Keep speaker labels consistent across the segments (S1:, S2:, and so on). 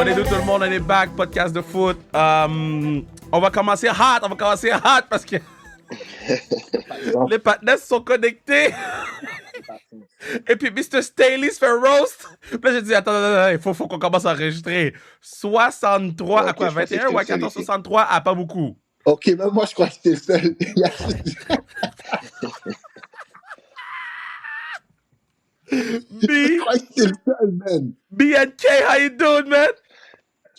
S1: Allez, nous, tout le monde, on est back, podcast de foot. On va commencer hot parce que les partenaires sont connectés. Et puis Mr. Staley se fait roast. Puis là, j'ai dit, attends, il faut qu'on commence à enregistrer. 63 à quoi? 21 ou à 14, 63 à pas beaucoup.
S2: Ok, même moi, je crois que j'étais le seul. Je crois que j'étais le seul, man.
S1: BNK, how you doing, man?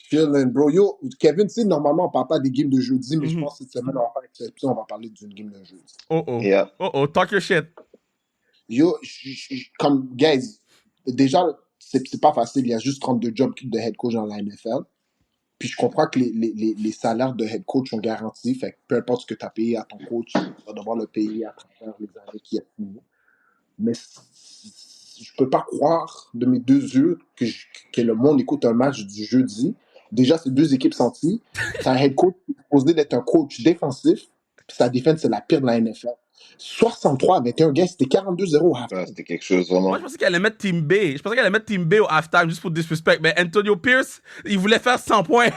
S2: Chillin', bro. Yo, Kevin, tu sais, normalement, on parle pas des games de jeudi, mais je pense que cette semaine, on va faire exception, on va parler d'une game de jeudi.
S1: Talk your shit.
S2: Yo, comme, guys, déjà, c'est pas facile. Il y a juste 32 jobs de head coach dans la NFL. Puis je comprends que les salaires de head coach sont garantis. Fait que peu importe ce que tu as payé à ton coach, tu vas devoir le payer à travers les années qui a fini. Mais je peux pas croire de mes deux yeux que le monde écoute un match du jeudi. Déjà, c'est deux équipes senties. C'est un head coach qui est supposé d'être un coach défensif. Puis sa défense, c'est la pire de la NFL. 63-21, gars, c'était 42-0 au halftime.
S3: Ouais, c'était quelque chose vraiment.
S1: Moi, je pensais qu'elle allait mettre Team B. Je pensais qu'elle allait mettre Team B au halftime juste pour disrespect. Mais Antonio Pierce, il voulait faire 100 points.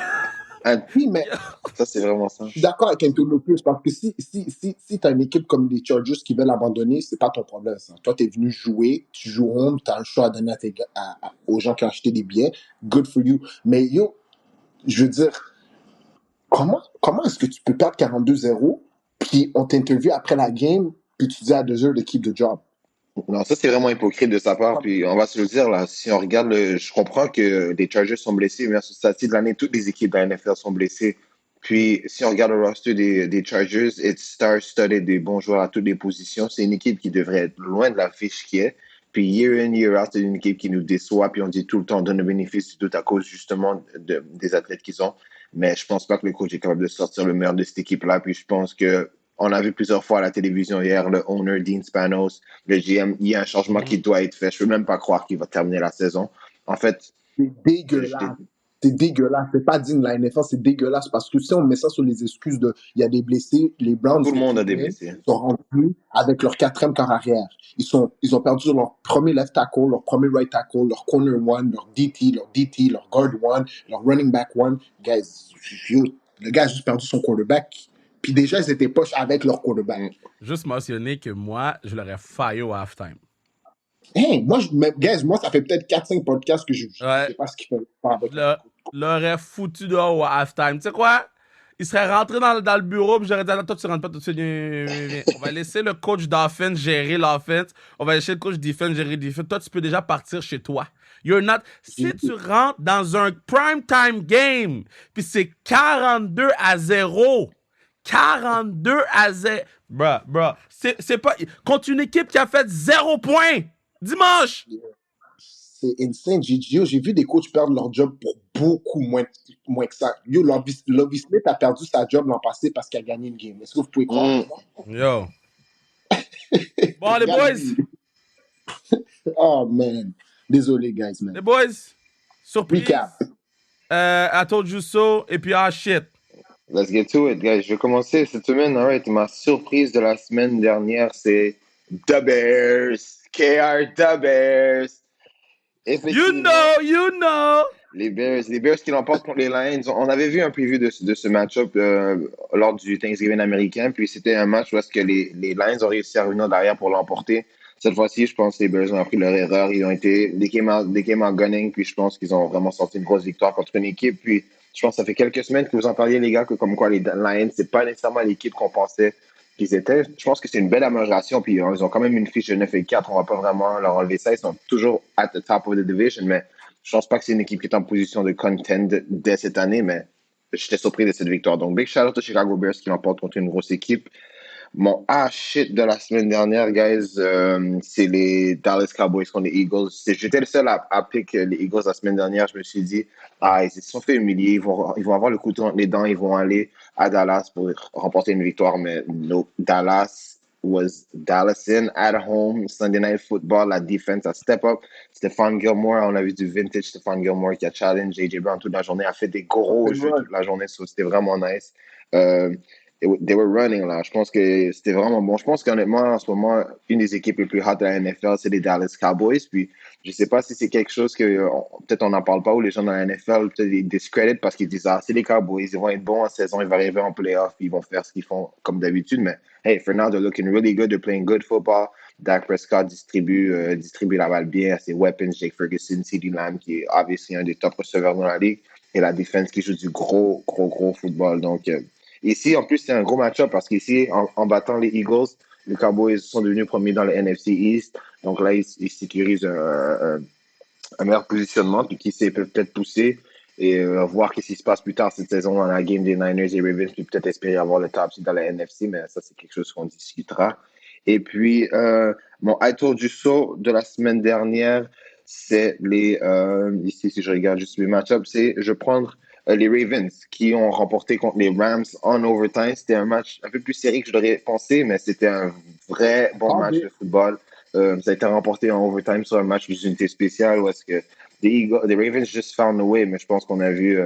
S2: Oui, mais
S3: ça, c'est vraiment ça.
S2: Je suis d'accord avec Antonio Pierce parce que si tu as une équipe comme les Chargers qui veulent abandonner, c'est pas ton problème. Ça. Toi, tu es venu jouer, tu joues home, tu as un choix à donner aux gens qui ont acheté des billets. Good for you. Mais yo, je veux dire, comment est-ce que tu peux perdre 42-0 puis on t'interviewe après la game puis tu dis à 2 heures de keep the job?
S3: Non, ça, c'est vraiment hypocrite de sa part. Puis on va se le dire, là, si on regarde, je comprends que les Chargers sont blessés, mais à ce stade de l'année, toutes les équipes de la NFL sont blessées. Puis si on regarde le roster des Chargers, it's star-studded, des bons joueurs à toutes les positions. C'est une équipe qui devrait être loin de la fiche qui est. Puis year in, year out, c'est une équipe qui nous déçoit. Puis on dit tout le temps, on donne le bénéfice du doute à cause justement des athlètes qu'ils ont. Mais je pense pas que le coach est capable de sortir le meilleur de cette équipe-là. Puis je pense que on a vu plusieurs fois à la télévision hier, le owner Dean Spanos, le GM, il y a un changement qui doit être fait. Je peux même pas croire qu'il va terminer la saison. En fait,
S2: c'est dégueulasse. C'est dégueulasse. C'est pas digne de la NFL, c'est dégueulasse parce que si on met ça sur les excuses de il y a des blessés, les Browns
S3: tout le monde a des blessés.
S2: Sont rendus avec leur quatrième quart arrière. Ils ont perdu leur premier left tackle, leur premier right tackle, leur corner one, leur DT, leur guard one, leur running back one. Guys, le gars a juste perdu son quarterback. Puis déjà, ils étaient poches avec leur quarterback.
S1: Juste mentionner que moi, je l'aurais failli au halftime.
S2: Hey, moi, ça fait peut-être 4-5 podcasts que je sais pas ce qu'il fait.
S1: L'aurait foutu dehors au halftime. Tu sais quoi? Il serait rentré dans le bureau, puis j'aurais dit, toi, tu rentres pas tout de suite. On va laisser le coach d'offense gérer l'offense. On va laisser le coach defense gérer defense. Toi, tu peux déjà partir chez toi. You're not... Si tu rentres dans un prime time game, puis c'est 42-0... 42-0. Bruh. C'est pas... Contre une équipe qui a fait 0 points dimanche.
S2: C'est insane. J'ai vu des coachs perdre leur job pour beaucoup moins que ça. Yo, Lovie Smith a perdu sa job l'an passé parce qu'il a gagné une game. Est-ce que vous pouvez croire?
S1: Yo. Bon, les boys.
S2: Oh, man. Désolé, guys, man.
S1: Les boys. Surprise.
S2: Recap.
S1: I told you so. Et puis, shit.
S3: Let's get to it, guys. Je vais commencer cette semaine. All right. Ma surprise de la semaine dernière, c'est The Bears. KR The Bears.
S1: You know.
S3: Les Bears qui l'emportent contre les Lions. On avait vu un preview de ce match-up lors du Thanksgiving américain. Puis c'était un match où est-ce que les Lions ont réussi à revenir derrière pour l'emporter. Cette fois-ci, je pense que les Bears ont appris leur erreur. Ils ont été des came out gunning. Puis je pense qu'ils ont vraiment sorti une grosse victoire contre une équipe. Puis je pense que ça fait quelques semaines que vous en parliez, les gars, que comme quoi les Lions, c'est pas nécessairement l'équipe qu'on pensait qu'ils étaient. Je pense que c'est une belle amélioration. Puis ils ont quand même une fiche de 9-4. On va pas vraiment leur enlever ça. Ils sont toujours at the top of the division. Mais je pense pas que c'est une équipe qui est en position de contend dès cette année. Mais j'étais surpris de cette victoire. Donc, big shout out aux Chicago Bears qui l'emportent contre une grosse équipe. Mon shit de la semaine dernière, guys, c'est les Dallas Cowboys contre les Eagles. J'étais le seul à pick les Eagles la semaine dernière. Je me suis dit, ils se sont fait humilier. Ils vont avoir le couteau entre les dents. Ils vont aller à Dallas pour remporter une victoire. Mais no, Dallas was Dallasin at home. Sunday Night Football, la defense a step up. Stephon Gilmore, on a vu du vintage Stephon Gilmore qui a challenge AJ Brown toute la journée, a fait des gros jeux toute la journée. So c'était vraiment nice. they were running là. Je pense que c'était vraiment bon. Je pense qu'honnêtement, en ce moment, une des équipes les plus hot de la NFL, c'est les Dallas Cowboys. Puis je sais pas si c'est quelque chose que peut-être on n'en parle pas ou les gens dans la NFL peut-être ils discreditent parce qu'ils disent ah c'est les Cowboys, ils vont être bons en saison, ils vont arriver en playoff, ils vont faire ce qu'ils font comme d'habitude. Mais hey, for now they're looking really good, they're playing good football. Dak Prescott distribue la balle bien à ses weapons, Jake Ferguson, CeeDee Lamb qui est obviously un des top receveurs dans la ligue et la défense qui joue du gros football. Donc ici, en plus, c'est un gros match-up parce qu'ici, en battant les Eagles, les Cowboys sont devenus premiers dans le NFC East. Donc là, ils sécurisent un meilleur positionnement. Puis qui sait, ils peuvent peut-être pousser et voir ce qui se passe plus tard cette saison dans la game des Niners et Ravens. Puis peut-être espérer avoir le top seed dans la NFC. Mais ça, c'est quelque chose qu'on discutera. Et puis, mon I told you so de la semaine dernière, c'est ici, si je regarde juste les match-ups, c'est je vais prendre les Ravens qui ont remporté contre les Rams en overtime. C'était un match un peu plus serré que je l'aurais pensé, mais c'était un vrai bon match de football. Ça a été remporté en overtime sur un match d'unité spéciale où est-ce que les Ravens just found a way, mais je pense qu'on a vu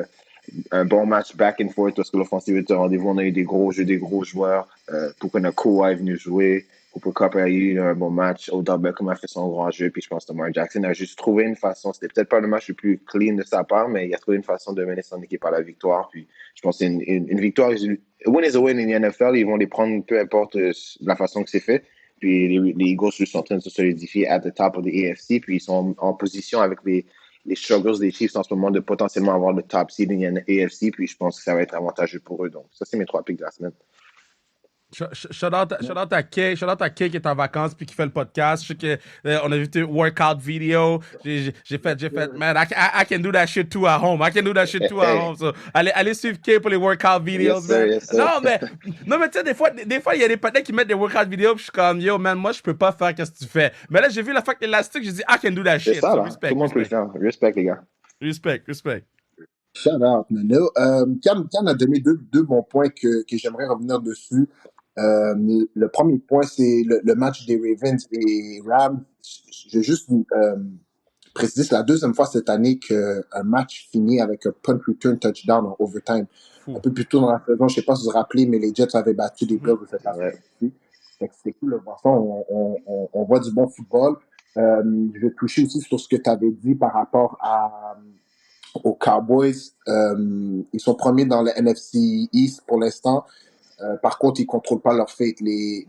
S3: un bon match back and forth parce que l'offensive était au rendez-vous. On a eu des gros jeux, des gros joueurs. Puka Nacua est venu jouer. Cooper Cup a eu un bon match. Odell Beckham a fait son grand jeu. Puis je pense que Lamar Jackson a juste trouvé une façon. C'était peut-être pas le match le plus clean de sa part, mais il a trouvé une façon de mener son équipe à la victoire. Puis je pense que c'est une victoire. A win is a win in the NFL. Ils vont les prendre peu importe la façon que c'est fait. Puis les Eagles sont en train de se solidifier at the top of the AFC. Puis ils sont en position avec les struggles des Chiefs en ce moment de potentiellement avoir le top seed in the AFC. Puis je pense que ça va être avantageux pour eux. Donc ça, c'est mes 3 picks de la semaine.
S1: Shout out à Kay qui est en vacances puis qui fait le podcast. Je sais que on a vu tes workout vidéos. J'ai fait, man, I can do that shit too at home. I can do that shit too at home. So, allez suivre Kay pour les workout videos,
S3: Yes,
S1: man.
S3: sir, yes, sir.
S1: Non, mais tu sais, des fois, il y a des patins qui mettent des workout vidéos puis je suis comme, yo, man, moi, je peux pas faire qu'est-ce que tu fais. Mais là, j'ai vu la fac élastique, j'ai dit, I can do that
S3: C'est
S1: shit.
S3: ça,
S1: So,
S3: là.
S1: respect,
S3: Tout le monde peut le faire. Respect, les gars.
S1: respect.
S2: Shout out, Nano. Cam a donné deux bons points que j'aimerais revenir dessus. Le premier point, c'est le match des Ravens et Rams. Je vais juste préciser, c'est la deuxième fois cette année qu'un match finit avec un punt return touchdown en overtime. Un peu plus tôt dans la saison, je ne sais pas si vous vous rappelez, mais les Jets avaient battu les Bills de cette année aussi. C'était cool de voir ça. On voit du bon football. Je vais toucher aussi sur ce que tu avais dit par rapport aux Cowboys. Ils sont premiers dans le NFC East pour l'instant. Par contre, ils ne contrôlent pas leur fate. Les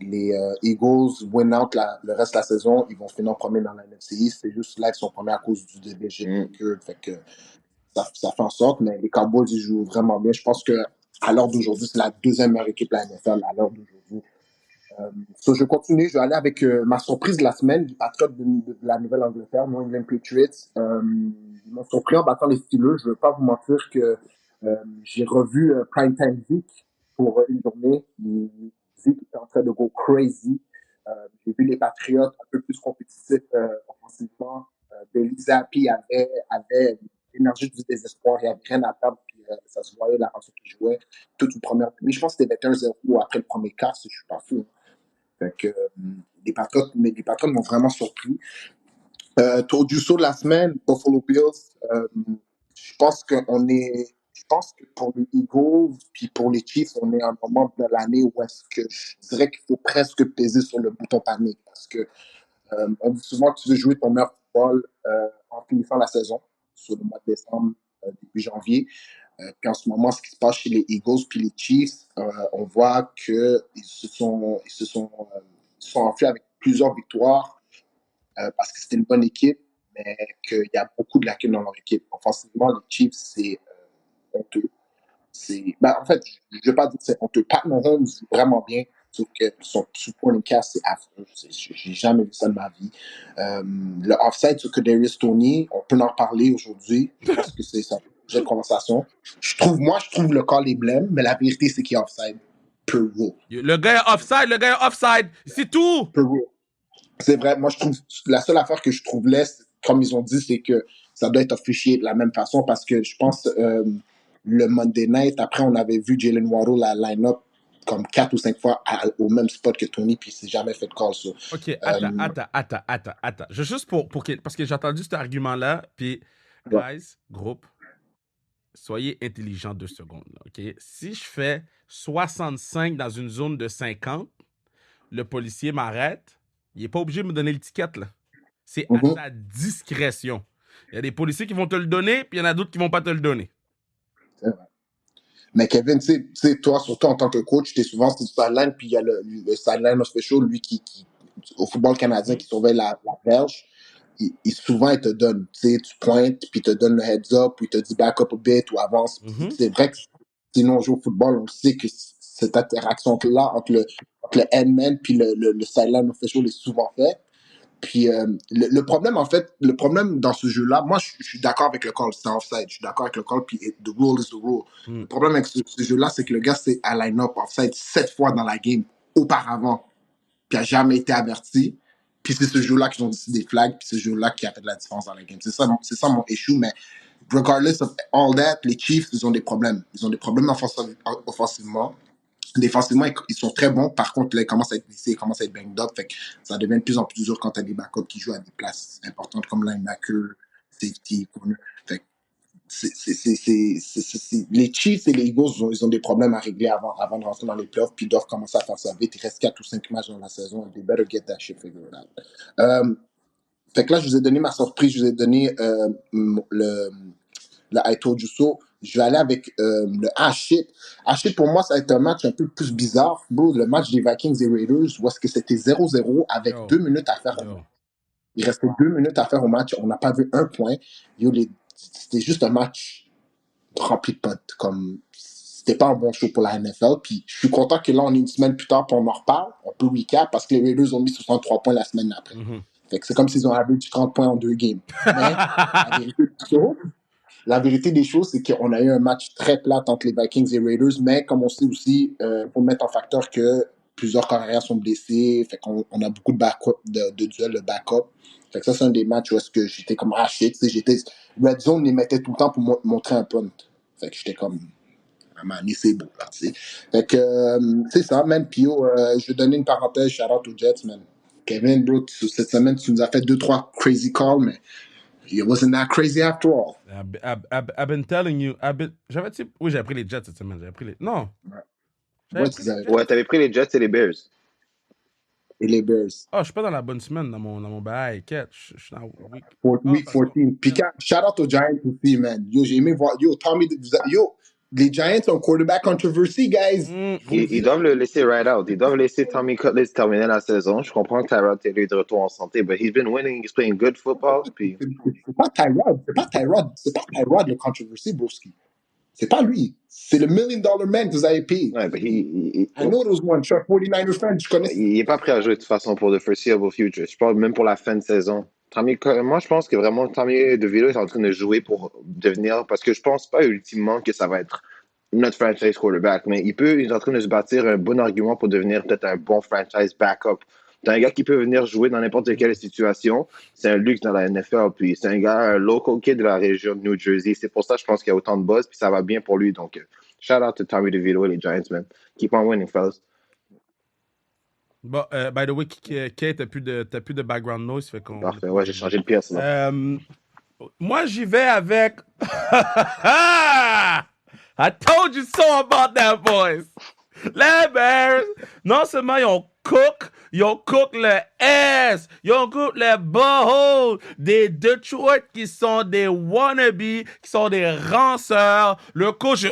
S2: Eagles win out le reste de la saison. Ils vont finir premier dans la NFC East. C'est juste là qu'ils sont premiers à cause du division record. Fait que ça fait en sorte. Mais les Cowboys, ils jouent vraiment bien. Je pense que à l'heure d'aujourd'hui, c'est la deuxième meilleure équipe de la NFL à l'heure d'aujourd'hui. So, je continue. Je vais aller avec ma surprise de la semaine, les Patriots de la Nouvelle-Angleterre, New England Patriots. Ils m'ont surpris en battant les Steelers. Je ne veux pas vous mentir que j'ai revu Primetime Vic pour une journée. Vic était en train de go crazy. J'ai vu les Patriots un peu plus compétitifs offensivement. Bailey Zappi avait l'énergie du désespoir. Il n'y avait rien à perdre. Puis, ça se voyait la façon qu'il jouait. Toute une première. Mais je pense que c'était 21-0 après le premier quart, si je ne suis pas fou. Fait que les Patriots m'ont vraiment surpris. Tour du saut de la semaine, Buffalo Bills. Je pense que pour les Eagles puis pour les Chiefs, on est à un moment de l'année où est-ce que je dirais qu'il faut presque peser sur le bouton panique parce que on dit souvent que tu veux jouer ton meilleur football en finissant la saison sur le mois de décembre, début janvier. Puis en ce moment, ce qui se passe chez les Eagles puis les Chiefs, on voit qu'ils se sont enfuis avec plusieurs victoires parce que c'était une bonne équipe, mais qu'il y a beaucoup de lacunes dans leur équipe. Offensivement, les Chiefs, c'est honteux. En fait, je ne veux pas dire que c'est honteux. Pat Mahomes joue vraiment bien, sauf que son supporting cast, c'est affreux. J'ai jamais vu ça de ma vie. Le offside sur Kadarius Toney, on peut en parler aujourd'hui. Je pense que c'est ça. J'ai une conversation. Je trouve le call est blême, mais la vérité, c'est qu'il est offside. Per rule.
S1: Le gars est offside. C'est tout.
S2: Per rule. C'est vrai. Moi, je trouve la seule affaire que je trouve laisse, comme ils ont dit, c'est que ça doit être officié de la même façon parce que je pense le Monday night, après, on avait vu Jalen Waddle la line-up comme 4 ou 5 fois au même spot que Tony, puis il s'est jamais fait de call. So,
S1: OK, attends. Juste parce que j'ai entendu cet argument-là, puis, guys, groupe, soyez intelligents 2 secondes. Là, OK? Si je fais 65 dans une zone de 50, le policier m'arrête, il n'est pas obligé de me donner l'étiquette. Là. C'est à
S2: Mhm.
S1: sa discrétion. Il y a des policiers qui vont te le donner, puis il y en a d'autres qui ne vont pas te le donner.
S2: C'est vrai. Mais Kevin, tu sais, toi, surtout en tant que coach, tu es souvent sur le sideline, puis il y a le sideline official, lui, au football canadien, qui surveille la verge. Souvent, il te donne, tu sais, tu pointes, puis il te donne le heads up, puis il te dit back up a bit ou avance.
S1: Mhm.
S2: C'est vrai que sinon on joue au football, on sait que cette interaction-là entre le headman puis le sideline official est souvent faite. Puis le problème, en fait, le problème dans ce jeu-là, moi, je suis d'accord avec le call, c'est offside. Je suis d'accord avec le call, puis the rule is the rule.
S1: Mm.
S2: Le problème avec ce jeu-là, c'est que le gars s'est à line-up offside 7 fois dans la game auparavant, puis a jamais été averti. Puis c'est ce jeu-là qu'ils ont décidé des flags, puis ce jeu-là qui a fait de la différence dans la game. C'est ça mon issue, mais regardless of all that, les Chiefs, ils ont des problèmes. Ils ont des problèmes offensivement. Défensivement, ils sont très bons. Par contre, là, ils commencent à être blessés, ils commencent à être banged up. Fait que ça devient de plus en plus dur quand tu as des backups qui jouent à des places importantes comme linebacker, safety, corner. Fait que les Chiefs et les Eagles, ils ont des problèmes à régler avant de rentrer dans les playoffs, puis ils doivent commencer à faire ça vite. Il reste 4 ou 5 matchs dans la saison. They better get that shit figured out. Fait que là, je vous ai donné ma surprise. Je vous ai donné le I told you so. Je vais aller avec le shit. Shit, pour moi, ça va être un match un peu plus bizarre. Bro, le match des Vikings et Raiders, où est-ce que c'était 0-0 avec 2 minutes à faire. Il restait 2 minutes à faire au match. On n'a pas vu un point. C'était juste un match rempli de potes. Comme, c'était pas un bon show pour la NFL. Puis je suis content que là, on est une semaine plus tard, puis on en reparle. On peut recap parce que les Raiders ont mis 63 points la semaine après.
S1: Mhm.
S2: Fait que c'est comme s'ils ont average 30 points en 2 games. Mais la vérité des choses, c'est qu'on a eu un match très plat entre les Vikings et Raiders, mais comme on sait aussi, faut mettre en facteur que plusieurs carrières sont blessés, fait qu'on a beaucoup de backup, de duels de backup. Fait que ça, c'est un des matchs où est-ce que j'étais comme shit, Red Zone les mettait tout le temps pour montrer un punt. Fait que j'étais comme, c'est beau, là, tu sais. Fait que, c'est ça, man. Puis, je vais donner une parenthèse, shout out aux Jets, man. Kevin, bro, cette semaine, tu nous as fait 2-3 crazy calls, mais it wasn't that crazy after all.
S1: I've been telling you. Oui, j'ai pris les Jets cette semaine. Non.
S2: Ouais, tu avais...
S3: Ouais, t'avais pris les Jets et les Bears.
S2: Et les Bears.
S1: Oh, je suis pas dans la bonne semaine dans mon bail. Je suis dans
S2: week 14. Puis shout out aux Giants aussi, man. Yo, j'ai aimé voir. Yo, Tommy, les Giants ont quarterback controversy, guys.
S3: Ils doivent le laisser ride out. Ils doivent laisser Tommy Cutlets terminer la saison. Je comprends que Tyrod Taylor est de retour en santé, but he's been winning, he's playing good football. Puis...
S2: C'est pas Tyrod le controversy, broski. C'est pas lui. C'est le $1 million man que vous avez payé.
S3: Ouais, but
S2: I know those one shot 49ers fans, je connais.
S3: Il est pas prêt à jouer de toute façon pour the foreseeable future. Je parle même pour la fin de saison. Moi, je pense que vraiment Tommy DeVito est en train de jouer pour devenir, parce que je pense pas ultimement que ça va être notre franchise quarterback, mais il est en train de se bâtir un bon argument pour devenir peut-être un bon franchise backup. C'est un gars qui peut venir jouer dans n'importe quelle situation. C'est un luxe dans la NFL. Puis c'est un gars, un local kid de la région de New Jersey. C'est pour ça, je pense qu'il y a autant de buzz. Puis ça va bien pour lui. Donc, shout out to Tommy DeVito et les Giants, man. Keep on winning, fellas.
S1: Bon, by the way, Kate, t'as plus de background noise. Fait qu'on...
S3: Parfait, ouais, j'ai changé de pièce.
S1: Moi, j'y vais avec. I told you so about that, boys. Les Bears, non seulement ils ont cook le S, ils ont cook le butthole des Detroit qui sont des wannabes, qui sont des ranceurs. Le coach,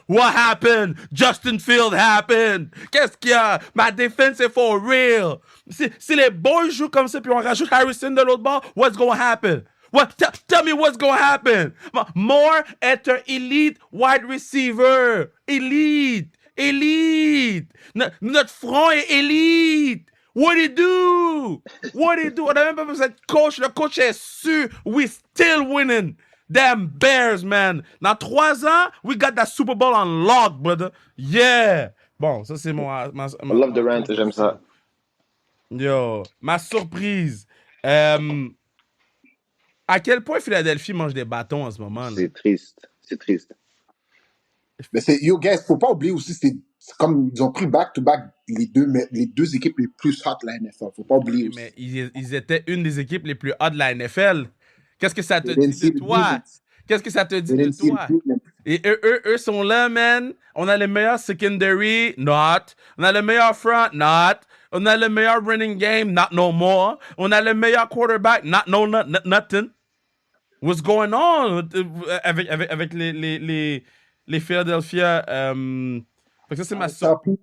S1: what happened? Justin Field happened. Qu'est-ce qu'il y a? Ma défense est for real. Si les boys jouent comme ça puis on rajoute Harrison de l'autre bord, what's gonna happen? Tell me what's going to happen. Moore est un elite wide receiver. Elite. Notre front est elite. What do you do? On n'a même pas besoin de coach. Le coach est sûr. We still winning. Damn Bears, man. Dans 3 ans, we got that Super Bowl on lock, brother. Yeah. Bon, ça c'est
S3: I love the rant, j'aime ça.
S1: Yo, ma surprise. À quel point Philadelphie mange des bâtons en ce moment?
S3: C'est triste.
S2: Mais yo, guys, faut pas oublier aussi, c'est comme ils ont pris back-to-back les deux équipes les plus hot de la NFL. Faut pas oublier aussi.
S1: Mais ils étaient une des équipes les plus hot de la NFL. Qu'est-ce que ça te dit de toi? Qu'est-ce que ça te dit
S2: They
S1: de
S2: didn't see
S1: toi?
S2: improvement.
S1: Et eux sont là, man. On a le meilleur secondary, not. On a le meilleur front, not. On a le meilleur running game, not no more. On a le meilleur quarterback, not no nothing. What's going on avec les Philadelphia? Fait que
S2: Ça a pris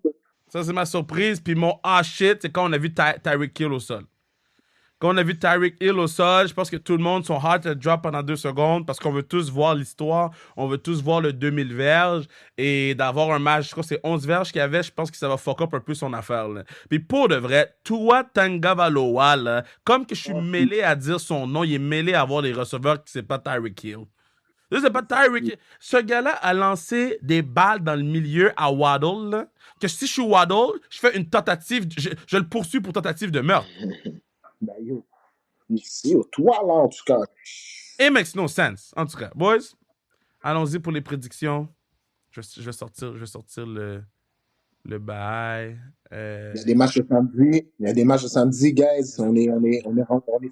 S1: ça, c'est ma surprise. Puis mon ah shit, c'est quand on a vu Tyreek Hill au sol. Quand on a vu Tyreek Hill au sol, je pense que tout le monde, son heart a drop pendant 2 secondes parce qu'on veut tous voir l'histoire. On veut tous voir le 2000 verges et d'avoir un match, je crois que c'est 11 verges qu'il y avait, je pense que ça va fuck up un peu son affaire. Là. Puis pour de vrai, Tua Tagovailoa, là, comme que je suis mêlé à dire son nom, il est mêlé à voir les receveurs qui c'est pas Tyreek Hill. Là, c'est pas Tyreek Hill. Ce gars-là a lancé des balles dans le milieu à Waddle, là, que si je suis Waddle, je fais une tentative, je le poursuis pour tentative de meurtre.
S2: Ben, yo, toi, là, en tout cas.
S1: It makes no sense. En tout cas, boys, allons-y pour les prédictions. Je vais sortir le bail.
S2: Il y a des matchs le samedi. Il y a des matchs le samedi, guys. On est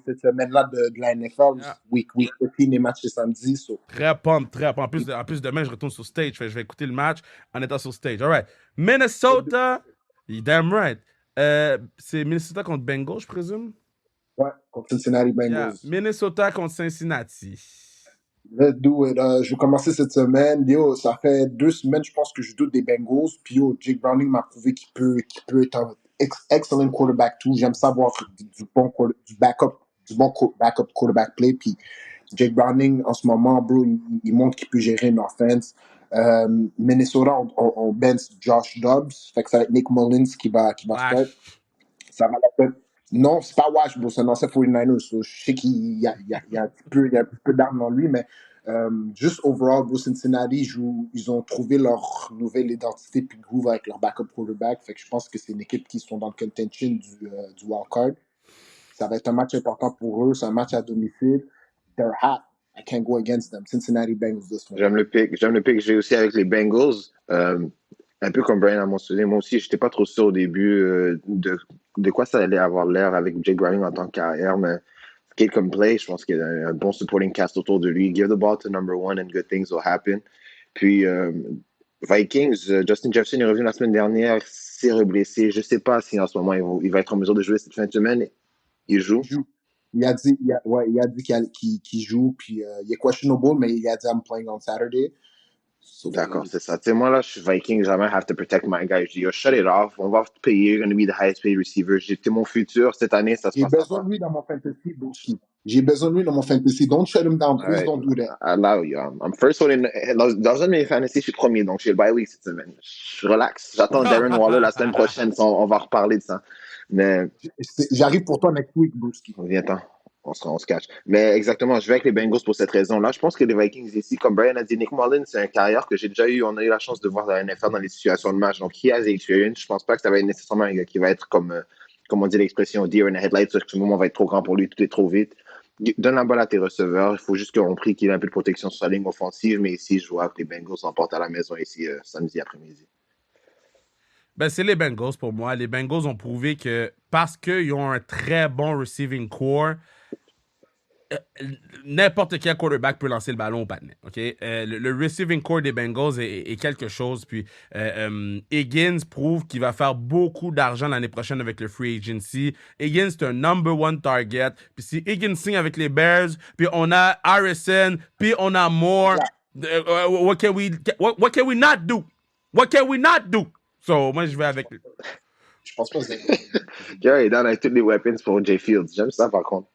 S2: cette semaine-là de la NFL.
S1: Yeah.
S2: Week 15, les matchs le samedi. So.
S1: Très pump, très pump. En plus, demain, je retourne sur stage. Je vais écouter le match en étant sur stage. All right. Minnesota. Damn right. C'est Minnesota contre Bengals, je présume?
S2: Ouais, contre Cincinnati Bengals.
S1: Yeah. Minnesota contre Cincinnati.
S2: Let's do it. Je vais commencer cette semaine. Yo, ça fait 2 semaines, je pense que je doute des Bengals. Puis yo, Jake Browning m'a prouvé qu'il peut être un excellent quarterback tout. J'aime savoir du bon backup quarterback play. Puis Jake Browning, en ce moment, bro, il montre qu'il peut gérer une offense. Minnesota, on bench Josh Dobbs. Fait que ça va être Nick Mullins qui va start. Ça va la Non, c'est pas Wash, bro, c'est un ancien 49ers. So je sais qu'il y a un petit peu d'armes en lui, mais juste overall, bro, Cincinnati, ils ont trouvé leur nouvelle identité puis groove avec leur backup quarterback. Fait que je pense que c'est une équipe qui sont dans le contention du wildcard. Ça va être un match important pour eux. C'est un match à domicile. They're hot. I can't go against them. Cincinnati Bengals this one.
S3: J'aime le pick. J'ai aussi avec les Bengals. Un peu comme Brian a mentionné, moi aussi, j'étais pas trop sûr au début de quoi ça allait avoir l'air avec Jake Browning en tant que carrière, mais skate comme play, je pense qu'il y a un bon supporting cast autour de lui. Give the ball to number one and good things will happen. Puis Vikings, Justin Jefferson est revenu la semaine dernière, s'est reblessé. Je sais pas si en ce moment il va être en mesure de jouer cette fin de semaine. Il joue.
S2: Il a dit qu'il joue, puis il est questionable, mais il a dit I'm playing on Saturday. So,
S3: d'accord, c'est ça. Tu sais, moi, là, je suis Viking, jamais have to protect my guy. Je dis, yo, shut it off. On va te payer. You're going to be the highest paid receiver. J'étais mon futur cette année. Ça se passe.
S2: J'ai besoin de lui dans mon fantasy, Bullshit. J'ai besoin de lui dans mon fantasy. Don't shut him down. Please don't do that.
S3: Allow you. I'm first one dans un de mes fantasy, je suis premier. Donc, j'ai le bye week cette semaine. Je relaxe. J'attends Darren Waller la semaine prochaine. On va reparler de ça. Mais.
S2: J'arrive pour toi next week, Bullshit.
S3: Viens-t'en. On se cache. Mais exactement, je vais avec les Bengals pour cette raison-là. Je pense que les Vikings ici, comme Brian a dit, Nick Mullins, c'est un carrière que j'ai déjà eu. On a eu la chance de voir dans la NFL dans les situations de match. Donc, he has experience. Je pense pas que ça va être nécessairement un gars qui va être comme on dit l'expression, deer in the headlights. À ce moment va être trop grand pour lui, tout est trop vite. Donne la balle à tes receveurs. Il faut juste qu'on prie qu'il ait un peu de protection sur sa ligne offensive. Mais ici, je vois que les Bengals s'emportent à la maison ici samedi après-midi.
S1: Ben, c'est les Bengals pour moi. Les Bengals ont prouvé que parce qu'ils ont un très bon receiving core, n'importe quel quarterback peut lancer le ballon au patinet. Okay? Le receiving core des Bengals est quelque chose. Puis Higgins prouve qu'il va faire beaucoup d'argent l'année prochaine avec le free agency. Higgins, c'est un number one target. Puis si Higgins signe avec les Bears, puis on a Harrison, puis on a Moore, what can we not do? What can we not do? So, moi, je vais avec...
S2: Je pense pas que c'est...
S3: Gary est dans avec toutes les weapons pour Jay Fields. J'aime ça, par contre.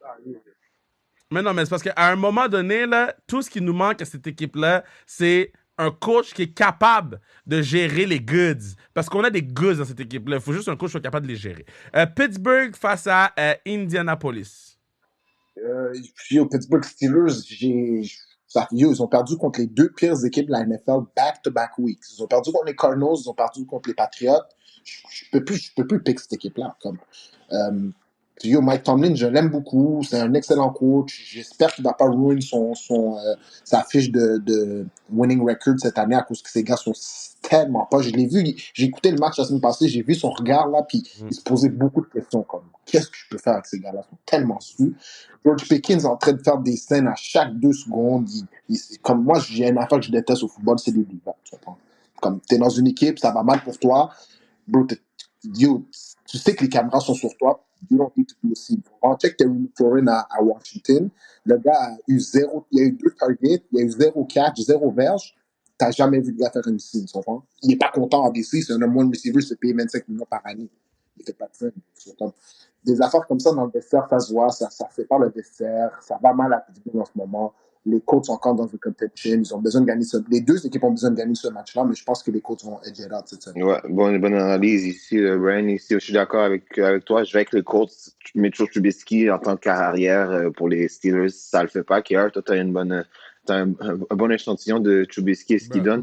S1: Mais non, mais c'est parce qu'à un moment donné, là, tout ce qui nous manque à cette équipe-là, c'est un coach qui est capable de gérer les goods. Parce qu'on a des goods dans cette équipe-là. Il faut juste un coach qui soit capable de les gérer. Pittsburgh face à Indianapolis.
S2: Aux Pittsburgh Steelers, ils ont perdu contre les 2 pires équipes de la NFL back-to-back weeks. Ils ont perdu contre les Cardinals, ils ont perdu contre les Patriots. Je peux plus pick cette équipe-là. Yo, Mike Tomlin, je l'aime beaucoup. C'est un excellent coach. J'espère qu'il va pas ruiner sa fiche de winning record cette année à cause que ces gars sont tellement pas. Je l'ai vu, j'ai écouté le match la semaine passée, j'ai vu son regard là, puis il se posait beaucoup de questions comme qu'est-ce que je peux faire avec ces gars-là? Ils sont tellement sous. George Pickens est en train de faire des scènes à chaque 2 secondes. Comme moi, j'ai une affaire que je déteste au football, c'est le diva. Tu comprends? Comme t'es dans une équipe, ça va mal pour toi. Bro, yo, tu sais que les caméras sont sur toi. You don't need to be seen. On check Terry McLaurin à Washington. Le gars a eu il a eu 2 targets, il a eu 0 catch, 0 verge. T'as jamais vu le gars faire une scene, tu comprends? Il n'est pas content en DC, c'est un number one receiver, il se paye 25 millions par année. Il fait pas de scène. Des affaires comme ça dans le vestiaire, ça se voit, ça fait pas le vestiaire, ça va mal à Pittsburgh en ce moment. Les Colts sont encore dans une contention, ils ont besoin de gagner les 2 équipes ont besoin de gagner ce match-là, mais je pense que les Colts vont edge it out cette semaine.
S3: Ouais, bonne analyse ici, Brian. Ici, je suis d'accord avec toi. Je vais avec les Colts. Mitchell Trubisky en tant qu'arrière pour les Steelers, ça le fait pas. Kier, toi, t'as un bon échantillon de Trubisky et ce qu'il donne.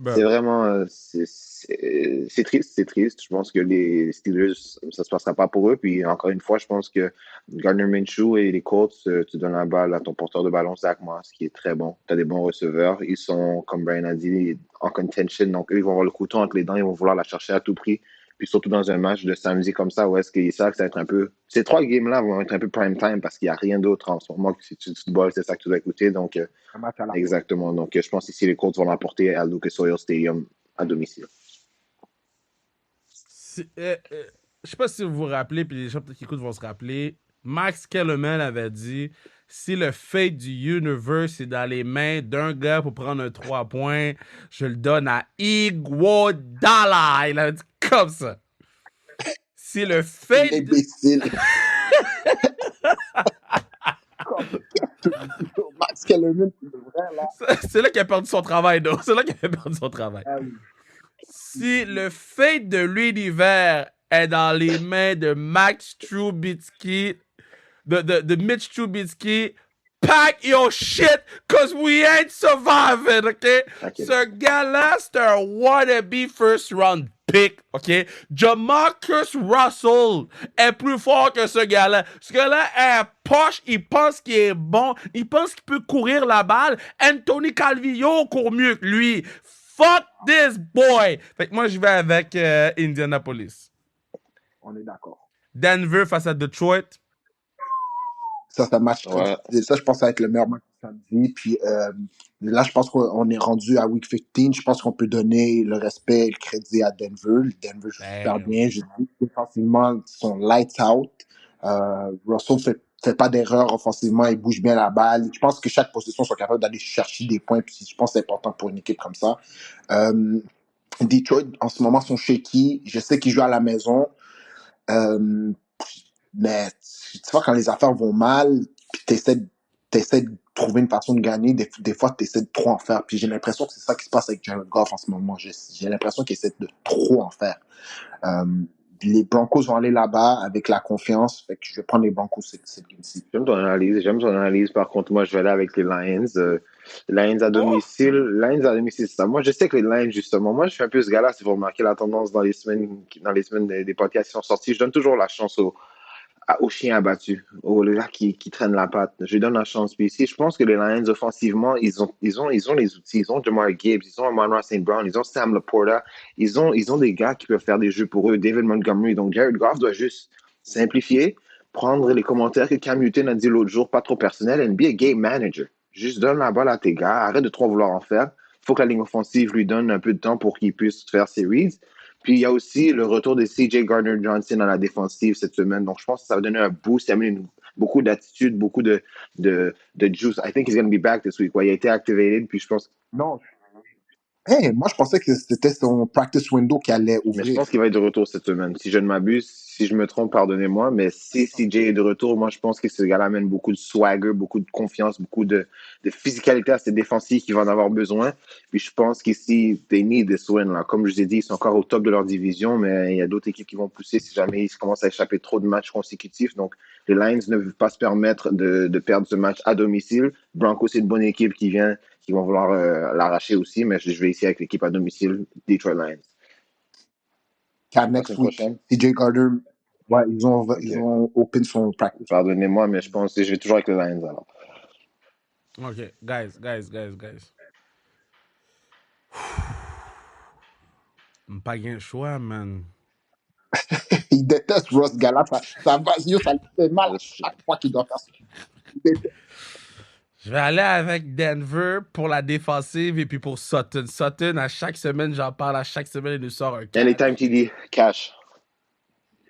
S3: C'est vraiment, c'est triste, c'est triste. Je pense que les Steelers, ça se passera pas pour eux. Puis encore une fois, je pense que Gardner Minshew et les Colts, tu donnes la balle à ton porteur de ballon, Zach Moss, qui est très bon. Tu as des bons receveurs. Ils sont, comme Brian a dit, en contention. Donc, eux, ils vont avoir le couteau entre les dents. Ils vont vouloir la chercher à tout prix. Puis surtout dans un match de samedi comme ça, où est-ce qu'ils savent que ça va être un peu... Ces 3 games-là vont être un peu prime time parce qu'il n'y a rien d'autre en ce moment que si tu football, c'est ça que tu dois écouter. Donc, exactement. Donc, je pense ici, les Colts vont l'emporter à Lucas Oil Stadium à domicile.
S1: Je sais pas si vous vous rappelez, puis les gens peut-être qui écoutent vont se rappeler. Max Kellerman avait dit si le fate du universe est dans les mains d'un gars pour prendre un 3 points, je le donne à Iguodala. Il a dit comme ça. Si le fate.
S2: Imbécile. Max Kellerman, c'est vrai, là.
S1: C'est là qu'il a perdu son travail, donc. C'est là qu'il a perdu son travail.
S2: Ah oui.
S1: Si le fate de l'univers est dans les mains de Max Trubisky, de Mitch Trubisky, pack your shit, cause we ain't surviving, OK? Ce gars-là, c'est un wannabe first round pick, OK? Jamarcus Russell est plus fort que ce gars-là. Ce gars-là est poche, il pense qu'il est bon, il pense qu'il peut courir la balle. Anthony Calvillo court mieux que lui. Fuck this boy! Fait que moi, je vais avec Indianapolis.
S2: On est d'accord.
S1: Denver face à Detroit.
S2: Ça, c'est un match.
S3: Ouais.
S2: Ça, je pense que ça va être le meilleur match de samedi. Puis là, je pense qu'on est rendu à Week 15. Je pense qu'on peut donner le respect et le crédit à Denver. Denver joue super bien. Je dis défensivement, ils sont lights out. Russell fait pas d'erreur offensivement. Il bouge bien la balle. Je pense que chaque possession sont capables d'aller chercher des points. Puis je pense que c'est important pour une équipe comme ça. Detroit, en ce moment, sont shaky. Je sais qu'ils jouent à la maison. Mais tu vois, quand les affaires vont mal, puis t'essaies de trouver une façon de gagner, des fois, t'essaies de trop en faire. Puis j'ai l'impression que c'est ça qui se passe avec Jared Goff en ce moment. J'ai l'impression qu'il essaie de trop en faire. Les Broncos vont aller là-bas avec la confiance. Fait que je vais prendre les Broncos cette game-ci.
S3: J'aime ton analyse. Par contre, moi, je vais aller avec les Lions. Lions à domicile. C'est ça. Moi, je sais que les Lions, justement, moi, je suis un peu ce gars-là, si vous remarquez la tendance dans les semaines des podcasts qui sont sortis, je donne toujours la chance aux chiens abattus, aux gars qui traînent la patte. Je lui donne la chance. Puis ici, je pense que les Lions, offensivement, ils ont les outils. Ils ont Jamar Gibbs, ils ont Amon-Ra St. Brown, ils ont Sam Laporta. Ils ont des gars qui peuvent faire des jeux pour eux. David Montgomery. Donc, Jared Goff doit juste simplifier, prendre les commentaires que Cam Newton a dit l'autre jour, pas trop personnel, and be a game manager. Juste donne la balle à tes gars. Arrête de trop vouloir en faire. Il faut que la ligne offensive lui donne un peu de temps pour qu'il puisse faire ses reads. Puis il y a aussi le retour de CJ Gardner-Johnson à la défensive cette semaine. Donc je pense que ça va donner un boost. Il a mis beaucoup d'attitude, beaucoup de juice. I think he's going to be back this week. Ouais, il a été activated. Puis je pense.
S2: Non. Hey, moi, je pensais que c'était son practice window qui allait ouvrir.
S3: Mais je pense qu'il va être de retour cette semaine. Si je ne m'abuse, si je me trompe, pardonnez-moi. Mais si CJ est de retour, moi, je pense que ce gars-là amène beaucoup de swagger, beaucoup de confiance, beaucoup de physicalité à ses défensifs qui vont en avoir besoin. Puis je pense qu'ici, they need this win. Là. Comme je vous ai dit, ils sont encore au top de leur division, mais il y a d'autres équipes qui vont pousser si jamais ils commencent à échapper trop de matchs consécutifs. Donc, les Lions ne veulent pas se permettre de perdre ce match à domicile. Broncos, c'est une bonne équipe qui vont vouloir l'arracher aussi, mais je vais ici avec l'équipe à domicile, Detroit Lions.
S2: Next week, CJ Gardner, Ouais, ils
S3: Ok.
S2: ont open son practice.
S3: Pardonnez-moi, mais je pense que je vais toujours avec les Lions alors.
S1: Ok, guys. Pas gain choix, man.
S2: Il déteste Ross Gala. Ça lui fait mal à
S3: Oh shit.
S2: chaque fois qu'il doit faire ça. Il déteste.
S1: Je vais aller avec Denver pour la défensive et puis pour Sutton. Sutton, à chaque semaine, j'en parle, à chaque semaine, il nous sort un catch.
S3: Anytime TD, cash.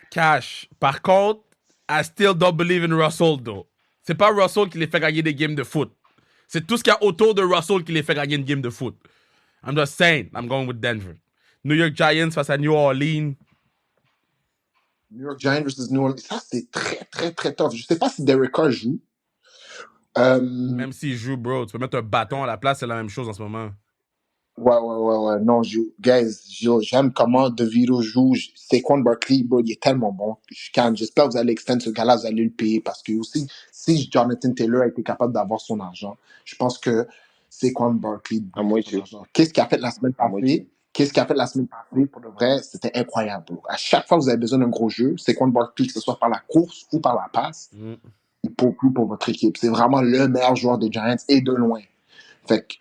S1: Cash. Par contre, I still don't believe in Russell, though. C'est pas Russell qui les fait gagner des games de foot. C'est tout ce qu'il y a autour de Russell qui les fait gagner une game de foot. I'm just saying, I'm going with Denver. New York Giants face à New Orleans.
S2: New York Giants versus New Orleans. Ça, c'est très tough. Je sais pas si Derek Carr joue.
S1: Même s'il joue, bro, tu peux mettre un bâton à la place, c'est la même chose en ce moment.
S2: Ouais. Non, j'aime comment DeVito joue. Saquon Barkley, bro, il est tellement bon. J'espère que vous allez extendre ce gars-là, vous allez le payer parce que aussi, si Jonathan Taylor a été capable d'avoir son argent, je pense que Saquon Barkley doit
S3: I'm
S2: avoir
S3: with
S2: son
S3: you.
S2: argent. Qu'est-ce qu'il a fait la semaine
S3: I'm with you.
S2: passée? Qu'est-ce qu'il a fait la semaine passée? Pour de vrai, c'était incroyable, bro. À chaque fois que vous avez besoin d'un gros jeu, Saquon Barkley, que ce soit par la course ou par la passe, il peut plus pour votre équipe. C'est vraiment le meilleur joueur des Giants et de loin. Fait que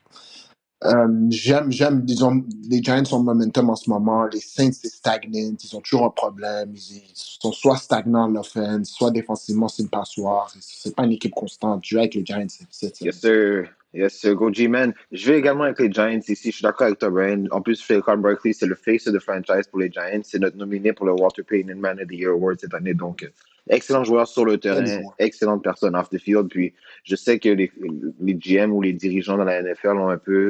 S2: disons, les Giants ont momentum en ce moment. Les Saints, c'est stagnant. Ils ont toujours un problème. Ils sont soit stagnants en l'offense, soit défensivement, c'est une passoire. C'est pas une équipe constante. Je vais avec les Giants cette
S3: Yes,
S2: semaine.
S3: sir. Yes, sir. Go G-Man. Je vais également avec les Giants ici. Je suis d'accord avec toi, Brian. En plus, Saquon Barkley, c'est le face de franchise pour les Giants. C'est notre nominé pour le Walter Payton Man of the Year Award cette année. Donc, excellent joueur sur le
S2: Quel
S3: terrain,
S2: joueur.
S3: excellente personne off the field. Puis, je sais que les GM ou les dirigeants dans la NFL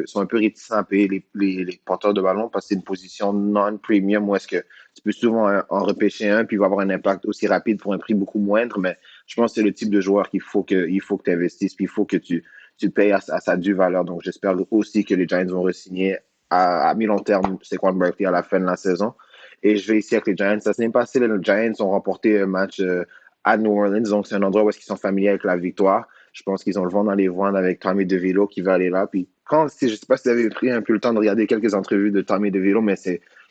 S3: sont un peu réticents à payer les porteurs de ballon parce que c'est une position non-premium où est-ce que tu peux souvent en repêcher un puis il va avoir un impact aussi rapide pour un prix beaucoup moindre. Mais je pense que c'est le type de joueur qu'il faut que tu investisses puis il faut que tu payes à sa due valeur. Donc, j'espère aussi que les Giants vont re-signer à mi-long terme Saquon Barkley à la fin de la saison. Et je vais ici avec les Giants. Ça s'est bien passé. Les Giants ont remporté un match à New Orleans. Donc, c'est un endroit où ils sont familiers avec la victoire. Je pense qu'ils ont le vent dans les voiles avec Tommy DeVito qui va aller là. Puis, je ne sais pas si vous avez pris un peu le temps de regarder quelques entrevues de Tommy DeVito, mais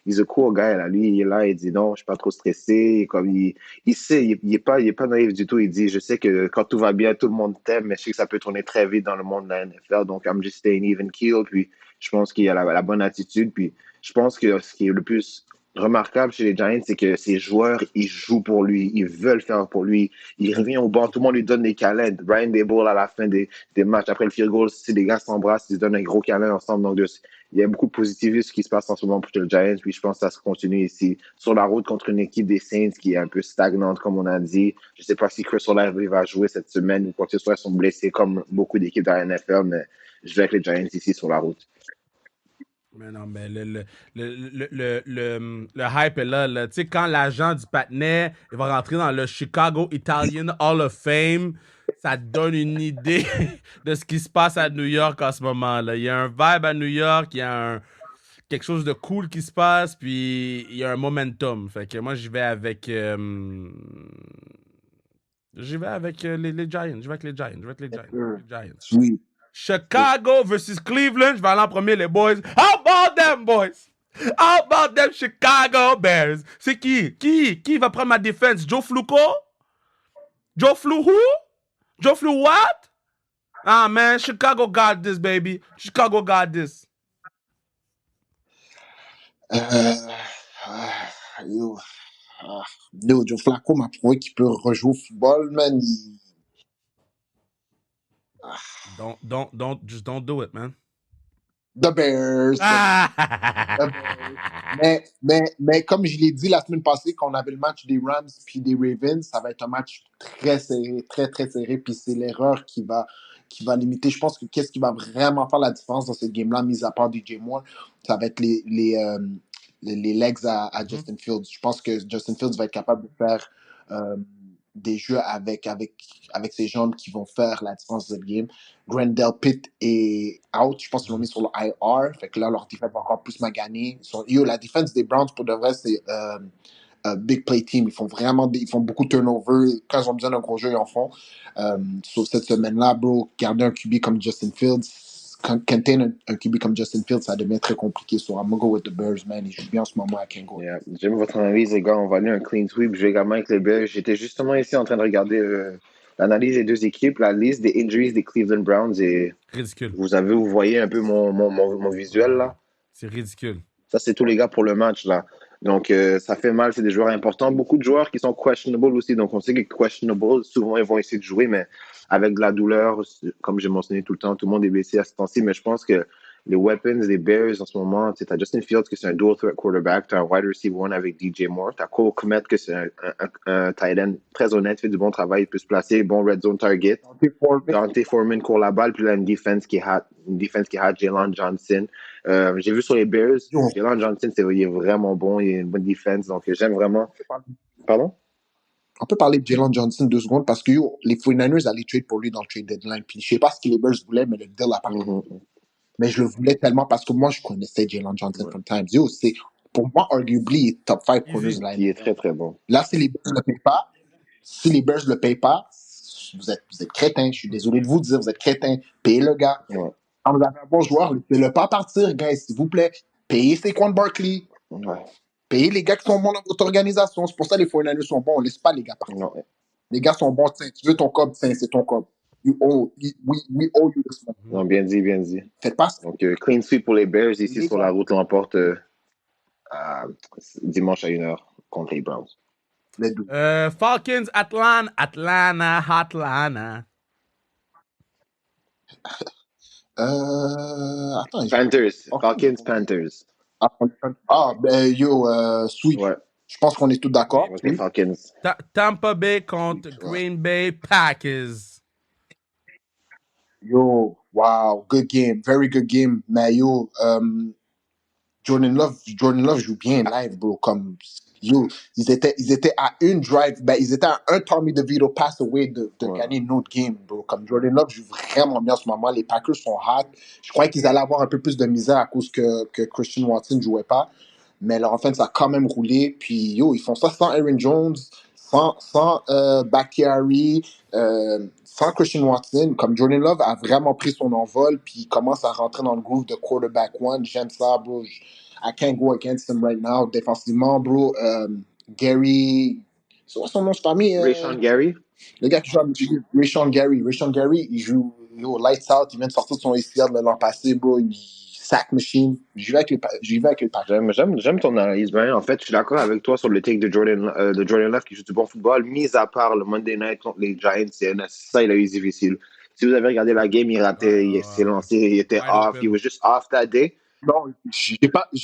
S3: he's a cool guy. Là. Lui, il est là, il dit non, je suis pas trop stressé. Comme il sait, il est pas naïf du tout. Il dit, je sais que quand tout va bien, tout le monde t'aime, mais je sais que ça peut tourner très vite dans le monde de la NFL. Donc, I'm just staying even keel. Puis, je pense qu'il a la bonne attitude. Puis, je pense que ce qui est le plus remarquable chez les Giants, c'est que ces joueurs, ils jouent pour lui, ils veulent faire pour lui. Il revient au banc, tout le monde lui donne des câlins. Brian Daboll à la fin des matchs, après le field goal, si les gars s'embrassent, ils se donnent un gros câlin ensemble. Donc, il y a beaucoup de positivisme qui se passe en ce moment pour les Giants. Puis je pense que ça se continue ici sur la route contre une équipe des Saints qui est un peu stagnante, comme on a dit. Je ne sais pas si Chris Olave va jouer cette semaine ou quoi que ce soit. Ils sont blessés comme beaucoup d'équipes dans la NFL, mais je vais avec les Giants ici sur la route.
S1: Mais non, mais le hype est là. Tu sais, quand l'agent du patinet il va rentrer dans le Chicago Italian Hall of Fame, ça donne une idée de ce qui se passe à New York en ce moment. Là. Il y a un vibe à New York, il y a quelque chose de cool qui se passe, puis il y a un momentum. Fait que moi, les Giants. Je vais avec les Giants. Je vais avec les Giants. Les Giants.
S2: Oui.
S1: Chicago versus Cleveland. Je vais aller en premier, les boys. How about them, boys? How about them Chicago Bears? C'est qui? Qui va prendre ma défense? Joe Flacco? Joe Flou who? Joe Flou what? Ah, man, Chicago got this, baby. Chicago got this.
S2: Yo, Joe Flacco m'a prouvé qu'il peut rejouer au football, man.
S1: Just don't do it, man.
S2: The Bears.
S1: Ah!
S2: Mais comme je l'ai dit la semaine passée, quand on avait le match des Rams puis des Ravens, ça va être un match très serré, très serré. Puis c'est l'erreur qui va limiter. Je pense que qu'est-ce qui va vraiment faire la différence dans cette game-là, mis à part DJ Moore, ça va être les legs à Justin Fields. Je pense que Justin Fields va être capable de faire des jeux avec ses jambes qui vont faire la différence de cette game. Grendel Pitt est out. Je pense qu'ils l'ont mis sur le IR. Fait que là, leur défense va encore plus maganer. La défense des Browns, pour de vrai, c'est un big play team. Ils font beaucoup de turnover. Quand ils ont besoin d'un gros jeu, ils en font. Sauf cette semaine-là, bro, garder un QB comme Justin Fields, contain un QB comme Justin Fields, ça devient très compliqué. So I'm gonna go with the Bears, man. Ils jouent bien en ce moment à Kango.
S3: Yeah. J'aime votre analyse, les gars. On va aller un clean sweep. Je vais également avec les Bears. J'étais justement ici en train de regarder l'analyse des deux équipes, la liste des injuries des Cleveland Browns. Et
S1: Ridicule.
S3: vous voyez un peu mon visuel là.
S1: C'est ridicule.
S3: Ça, c'est tous les gars pour le match là. Donc, ça fait mal. C'est des joueurs importants. Beaucoup de joueurs qui sont questionable aussi. Donc, on sait que questionable, souvent, ils vont essayer de jouer, mais avec de la douleur, comme j'ai mentionné tout le temps, tout le monde est blessé à ce temps-ci. Mais je pense que les weapons des Bears en ce moment, tu as Justin Fields, que c'est un dual threat quarterback. Tu as un wide receiver one avec DJ Moore. Tu as Cole Kmet, que c'est un tight end très honnête, fait du bon travail, il peut se placer, bon red zone target. Dante Foreman court la balle, puis là, une défense qui a Jalen Johnson. J'ai vu sur les Bears, Jalen Johnson, il est vraiment bon, il a une bonne défense, donc j'aime vraiment. Pardon?
S2: On peut parler de Jalen Johnson 2 secondes parce que les 49ers allaient trade pour lui dans le trade deadline. Puis je sais pas ce que les Bears voulaient, mais le deal n'a pas Mais je le voulais tellement parce que moi, je connaissais Jalen Johnson from times. Pour moi, arguably, il est top 5 corners de la
S3: Il est très, très bon.
S2: Là, si les Bears ne le payent pas, vous êtes crétins. Je suis désolé de vous dire, vous êtes crétins. Payez le gars.
S3: Ouais.
S2: Quand vous avez un bon joueur, laissez-le pas partir, guys, s'il vous plaît. Payez Saquon Barkley.
S3: Ouais.
S2: Payez les gars qui sont bons dans votre organisation. C'est pour ça que les 49ers sont bons. On ne laisse pas les gars partir.
S3: Non.
S2: Les gars sont bons. Tu veux ton cob, c'est ton cob. We owe you this money.
S3: Non, bien dit, bien dit.
S2: Faites pas ça.
S3: Donc, clean sweep pour les Bears ici
S2: Les
S3: sur
S2: gars.
S3: la route. L'emporte dimanche à 1h contre les Browns.
S2: Les deux.
S1: Falcons, Atlanta.
S2: Attends.
S3: Panthers. Falcons, Panthers.
S2: Sweet.
S3: Ouais.
S2: Je pense qu'on est tous d'accord.
S3: Moi, les Falcons.
S1: Tampa Bay contre Green Bay Packers.
S2: Yo, wow, good game, very good game. Mais yo, Jordan Love joue bien live, bro. Comme yo, ils étaient à une drive, ils étaient à un Tommy DeVito pass away de gagner une autre game, bro. Comme Jordan Love joue vraiment bien en ce moment. Les Packers sont hot. Je croyais qu'ils allaient avoir un peu plus de misère à cause que Christian Watson ne jouait pas. Mais leur offense a quand même roulé. Puis yo, ils font ça sans Aaron Jones, sans Bakhtiari, sans Christian Watson. Comme Jordan Love a vraiment pris son envol, puis il commence à rentrer dans le groove de quarterback one. J'aime ça, bro. I can't go against him right now. Défensivement, bro, Gary... C'est quoi son nom de famille?
S3: Rashawn Gary?
S2: Le gars qui joue avec Rashawn Gary. Rashawn Gary, il joue lights out. Il vient de sortir de son ACL de l'an passé, bro. Sack machine. J'y vais avec les Packers.
S3: J'aime ton analyse, Brian. En fait, je suis d'accord avec toi sur le take de Jordan Love qui joue du bon football, mis à part le Monday Night contre les Giants. Ça, il a eu difficile. Si vous avez regardé la game, il ratait, il s'est lancé, il était off, il was just off that day.
S2: Non, j'ai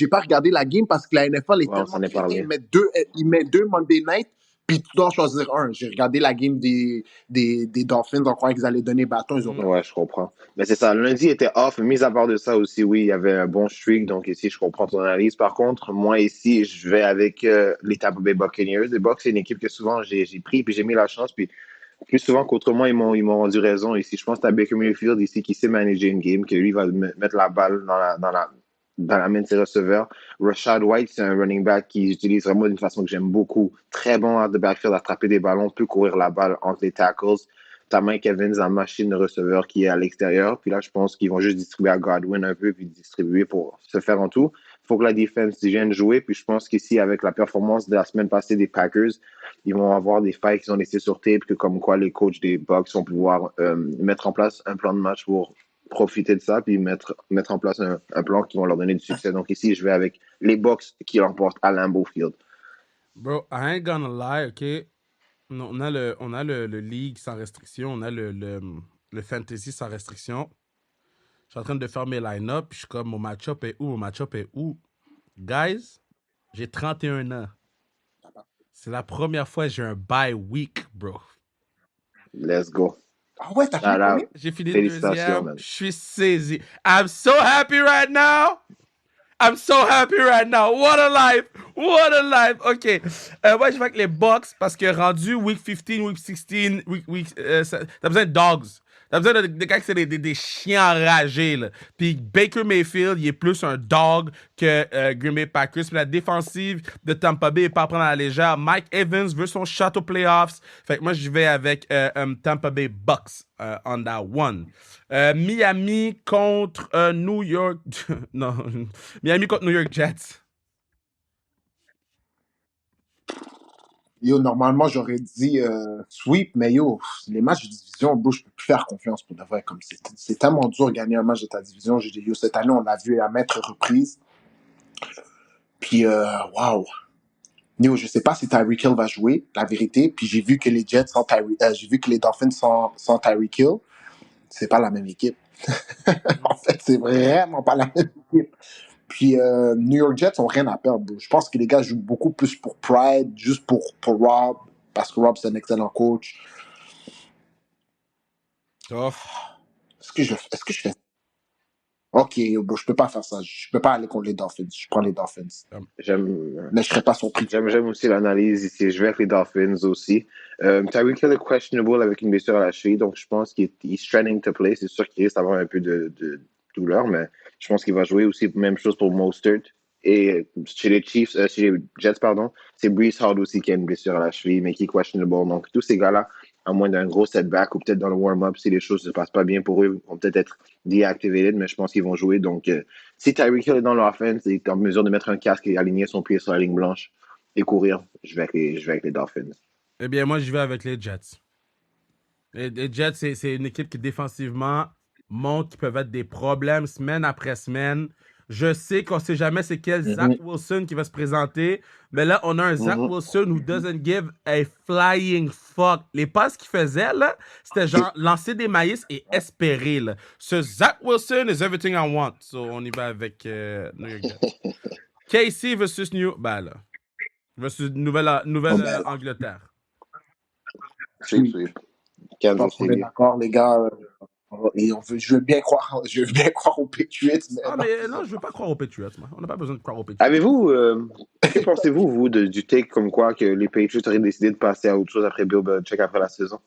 S2: pas regardé la game parce que la NFL est tellement crétin. Il met deux Monday Night, puis tu dois choisir un. J'ai regardé la game des Dolphins en croyant qu'ils allaient donner bâton.
S3: Ouais, je comprends. Mais c'est ça, lundi était off. Mis à part de ça aussi, oui, il y avait un bon streak. Donc ici, je comprends ton analyse. Par contre, moi ici, je vais avec les Tampa Bay Buccaneers. Les Bucs, c'est une équipe que souvent j'ai pris, puis j'ai mis la chance. Puis plus souvent qu'autrement, ils m'ont rendu raison ici. Je pense que tu as Baker Mayfield ici qui sait manager une game, que lui va mettre la balle dans la main de ses receveurs. Rashad White, c'est un running back qui utilise vraiment d'une façon que j'aime beaucoup. Très bon out de backfield, attraper des ballons, peut courir la balle entre les tackles. T'as Mike Evans, la machine de receveur qui est à l'extérieur. Puis là, je pense qu'ils vont juste distribuer à Godwin un peu, puis distribuer pour se faire en tout. Il faut que la défense vienne jouer. Puis je pense qu'ici, avec la performance de la semaine passée des Packers, ils vont avoir des failles qu'ils ont laissées sur tape, que comme quoi les coachs des Bucs vont pouvoir mettre en place un plan de match pour profiter de ça, puis mettre en place un plan qui va leur donner du succès. Donc ici, je vais avec les Bucs qui l'emportent à Lambeau Field.
S1: Bro, I ain't gonna lie, OK? On a le League sans restriction, on a le Fantasy sans restriction. Je suis en train de faire mes line-up, puis je suis comme, mon match-up est où? Guys, j'ai 31 ans. C'est la première fois que j'ai un bye week, bro.
S3: Let's go.
S2: Ah ouais, t'as fini?
S1: J'ai fini deuxième. Je suis saisi. I'm so happy right now. What a life. OK. Moi, je vais avec les Bucks parce que rendu week 15, week 16, t'as besoin de dogs. T'as besoin de gars qui c'est des chiens enragés, là. Puis Baker Mayfield, il est plus un dog que Green Bay Packers. Puis la défensive de Tampa Bay est pas à prendre à la légère. Mike Evans veut son shot aux playoffs. Fait que moi, je vais avec Tampa Bay Bucks on that one. Miami contre New York... non, Miami contre New York Jets.
S2: Yo, normalement, j'aurais dit sweep, mais yo, les matchs de division, bro, je peux plus faire confiance pour de vrai. Comme c'est tellement dur de gagner un match de ta division. J'ai dit, yo, cette année, on l'a vu à maintes reprises. Puis, waouh. Yo, je sais pas si Tyreek Hill va jouer, la vérité. Puis j'ai vu que les Jets sans j'ai vu que les Dolphins sans Tyreek Hill, c'est pas la même équipe. En fait, c'est vraiment pas la même équipe. Puis New York Jets ont rien à perdre, bro. Je pense que les gars jouent beaucoup plus pour pride, juste pour Rob, parce que Rob, c'est un excellent coach.
S1: Tough.
S2: Est-ce que je fais... Ok, bro, je peux pas faire ça. Je peux pas aller contre les Dolphins. Je prends les Dolphins. Mais je serais pas surpris.
S3: J'aime aussi l'analyse ici. Je vais avec les Dolphins aussi. Tyreek Hill est questionable avec une blessure à la cheville, donc je pense qu'il est trending to play. C'est sûr qu'il risque d'avoir un peu de douleur, mais je pense qu'il va jouer aussi. Même chose pour Mostert. Et chez les Chiefs, chez les Jets, pardon, c'est Breece Hall aussi qui a une blessure à la cheville, mais qui est questionable. Donc tous ces gars-là, à moins d'un gros setback ou peut-être dans le warm-up, si les choses ne se passent pas bien pour eux, vont peut-être être deactivated, mais je pense qu'ils vont jouer. Donc si Tyreek Hill est dans l'offense et est en mesure de mettre un casque et aligner son pied sur la ligne blanche et courir, je vais avec les Dolphins.
S1: Eh bien, moi, je vais avec les Jets. Les Jets, c'est une équipe qui, défensivement, montre qu'ils peuvent être des problèmes semaine après semaine. Je sais qu'on ne sait jamais c'est quel Zach Wilson qui va se présenter, mais là, on a un Zach Wilson who doesn't give a flying fuck. Les passes qu'il faisait, là, c'était genre lancer des maïs et espérer, là. Ce Zach Wilson is everything I want. So, on y va avec New York Jets. KC versus versus Nouvelle-Angleterre.
S3: Sweep.
S2: Kansas City. On est d'accord, les gars. Et je veux bien croire aux Patriots.
S1: Mais non, je veux pas croire aux Patriots. Moi. On n'a pas besoin de croire aux Patriots.
S3: Avez-vous, que pensez-vous, du take comme quoi que les Patriots auraient décidé de passer à autre chose après Bill Belichick après la saison?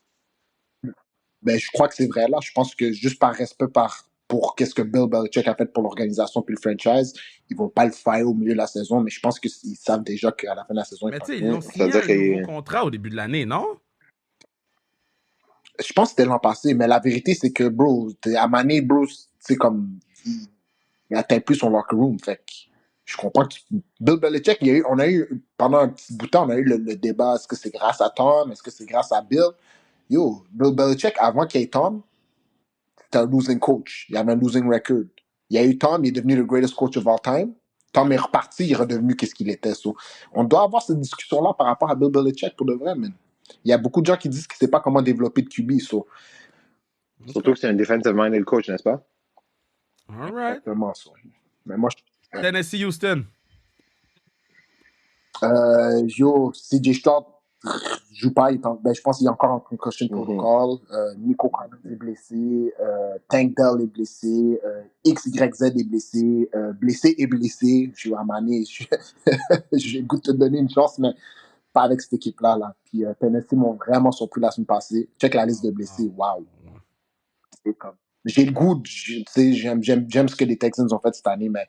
S2: Ben, je crois que c'est vrai là. Je pense que juste par respect pour qu'est-ce que Bill Belichick a fait pour l'organisation puis le franchise, ils vont pas le faire au milieu de la saison, mais je pense qu'ils savent déjà qu'à la fin de la saison,
S1: mais tu sais, ils ont signé un nouveau contrat au début de l'année, non?
S2: Je pense que c'était l'an passé, mais la vérité, c'est que, bro, à Mané, bro, c'est comme, il atteint plus son locker room, fait que je comprends que Bill Belichick, on a eu, pendant un petit bout de temps, on a eu le débat, est-ce que c'est grâce à Tom, est-ce que c'est grâce à Bill? Yo, Bill Belichick, avant qu'il y ait Tom, c'était un losing coach. Il avait un losing record. Il y a eu Tom, il est devenu le greatest coach of all time. Tom est reparti, il est redevenu qu'est-ce qu'il était. So, on doit avoir cette discussion-là par rapport à Bill Belichick pour de vrai, man. Il y a beaucoup de gens qui disent qu'il ne sait pas comment développer de QB. So.
S3: Surtout que c'est un defensive-minded coach, n'est-ce pas?
S1: All right.
S2: Exactement ça. Mais moi,
S1: Tennessee, Houston.
S2: Yo, CJ Stroud joue pas. Je pense qu'il est encore en concussion protocol. Nico Collins est blessé. Tank Dell est blessé. XYZ est blessé. Blessé et blessé. Je suis à Mané. J'ai le goût de te donner une chance, mais pas avec cette équipe-là. Là. Puis Tennessee m'ont vraiment surpris la semaine passée. Check la liste de blessés. Waouh. J'ai le goût. J'aime ce que les Texans ont fait cette année, mais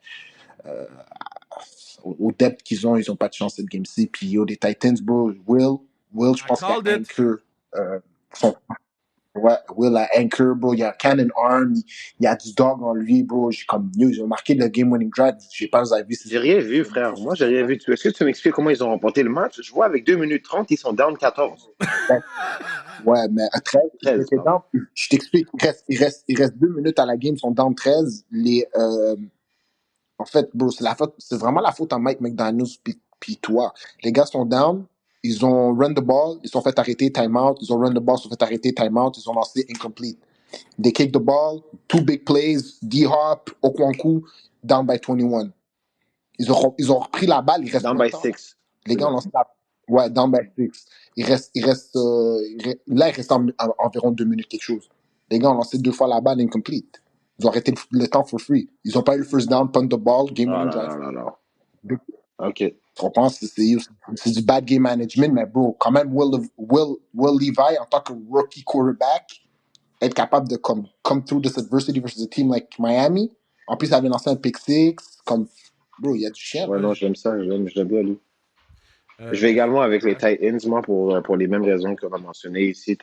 S2: au depth qu'ils ont, ils n'ont pas de chance cette game-ci. Puis yo, les Titans, bro, Will, je pense qu'il y a Anchor. Will a Anchor, bro. Il y a Cannon Arm, il y a du dog en lui, bro. Ils ont marqué le game-winning drive. Je sais pas, vous avez vu.
S3: J'ai rien vu, frère. Moi, j'ai rien vu. Est-ce que tu peux m'expliquer comment ils ont remporté le match? Je vois avec 2 minutes 30, ils sont down 14.
S2: Ouais, mais à 13 je t'explique. Il reste 2 minutes à la game, ils sont down 13. En fait, bro, c'est vraiment la faute à Mike McDaniels puis toi. Les gars sont down, ils ont run the ball, ils sont fait arrêter timeout, ils ont run the ball, ils sont fait arrêter timeout, ils ont lancé incomplete. They kick the ball, 2 big plays, D-Hop, Okwanku, down by 21. Ils ont repris la balle, il reste
S3: down by 6.
S2: Les gars ont lancé la... Ouais, down by 6. Là, il reste environ 2 minutes quelque chose. Les gars ont lancé 2 fois la balle incomplete. Ils ont arrêté le temps for free. Ils n'ont pas eu le first down, punt the ball, game winning drive.
S3: OK.
S2: On pense que c'est du bad game management, mais bro, quand même, Will Levi, en tant que rookie quarterback, être capable de come through this adversity versus a team like Miami. En plus, ça vient lancer un pick six. Comme, bro, il y a du chien.
S3: Ouais, non, j'aime ça. J'aime bien lui. Je vais
S1: Mais
S3: également avec les Titans, moi, pour les mêmes raisons qu'on a mentionnées ici.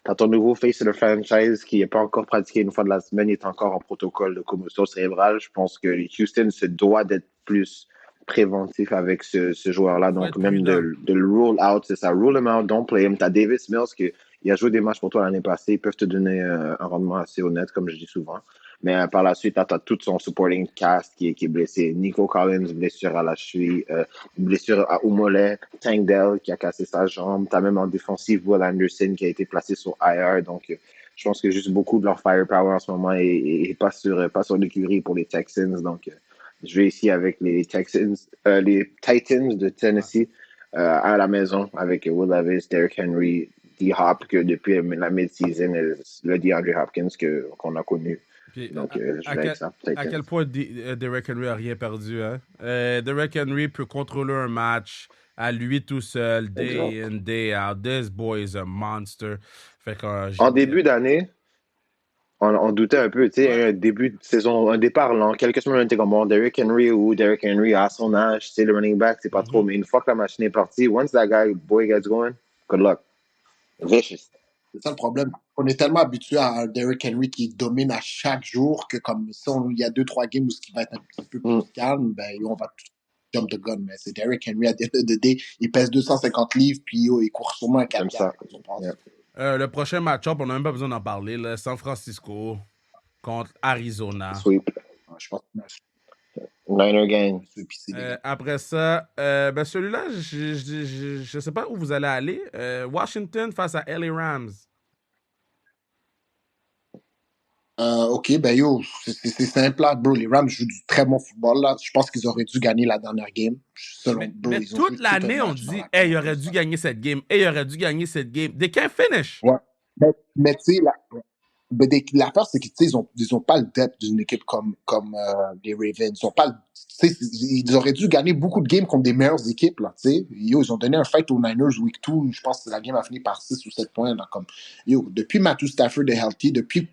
S3: T'as ton nouveau face de franchise qui n'est pas encore pratiqué une fois de la semaine, il est encore en protocole de commotion cérébrale. Je pense que Houston se doit d'être plus préventif avec ce joueur-là.
S1: faut
S3: Donc,
S1: être
S3: même
S1: prudent.
S3: de le roll out, c'est ça. Roll him out, don't play him. T'as Davis Mills qui il a joué des matchs pour toi l'année passée. Ils peuvent te donner un rendement assez honnête, comme je dis souvent. Mais par la suite, t'as tout son supporting cast qui est blessé. Nico Collins, blessure à la cheville, blessure au mollet. Tank Dell qui a cassé sa jambe. T'as même en défensive Will Anderson qui a été placé sur IR. Donc, je pense que juste beaucoup de leur firepower en ce moment est pas sur l'écurie pour les Texans. Donc, je vais ici avec les Titans de Tennessee à la maison avec Will Levis, Derrick Henry, D-Hop, que depuis la mid-season, le DeAndre Hopkins qu'on a connu.
S1: Puis,
S3: Donc, je vais avec ça.
S1: à quel point Derrick Henry a rien perdu, hein? Derrick Henry peut contrôler un match à lui tout seul, day
S3: Exact.
S1: in, day out. This boy is a monster. Fait que,
S3: En début d'année, on doutait un peu, tu sais,
S1: Ouais.
S3: un début de saison, un départ lent. Quelques semaines, on était comme bon, Derrick Henry à son âge, tu sais, le running back, c'est pas trop. Mais une fois que la machine est partie, once that boy gets going, good luck. Vicious.
S2: C'est ça le problème. On est tellement habitué à un Derrick Henry qui domine à chaque jour que comme ça, il y a 2-3 games où ce qui va être un petit peu plus calme, ben on va tout jump the gun. Mais c'est Derrick Henry à the end of the day, il pèse 250 livres puis il court sûrement un 4
S3: J'aime ça.
S1: Yeah. Le prochain match-up, on n'a même pas besoin d'en parler. Là. San Francisco contre Arizona.
S3: Sweep.
S2: Je pense que
S3: Niner gang.
S1: Après ça, ben celui-là, je sais pas où vous allez aller. Washington face à LA Rams.
S2: OK, ben yo, c'est simple là, bro. Les Rams jouent du très bon football là. Je pense qu'ils auraient dû gagner la dernière game.
S1: Mais toute l'année, on dit, hey, il aurait dû gagner cette game. Hey, il aurait dû gagner cette game. They can't finish.
S2: Ouais. Mais tu sais, l'affaire, c'est qu'ils ont pas le depth d'une équipe comme les Ravens. Ils ont pas ils auraient dû gagner beaucoup de games contre des meilleures équipes. Là, ils ont donné un fight aux Niners week 2. Je pense que la game a fini par 6 ou 7 points. Là, comme, depuis Matthew Stafford est healthy, depuis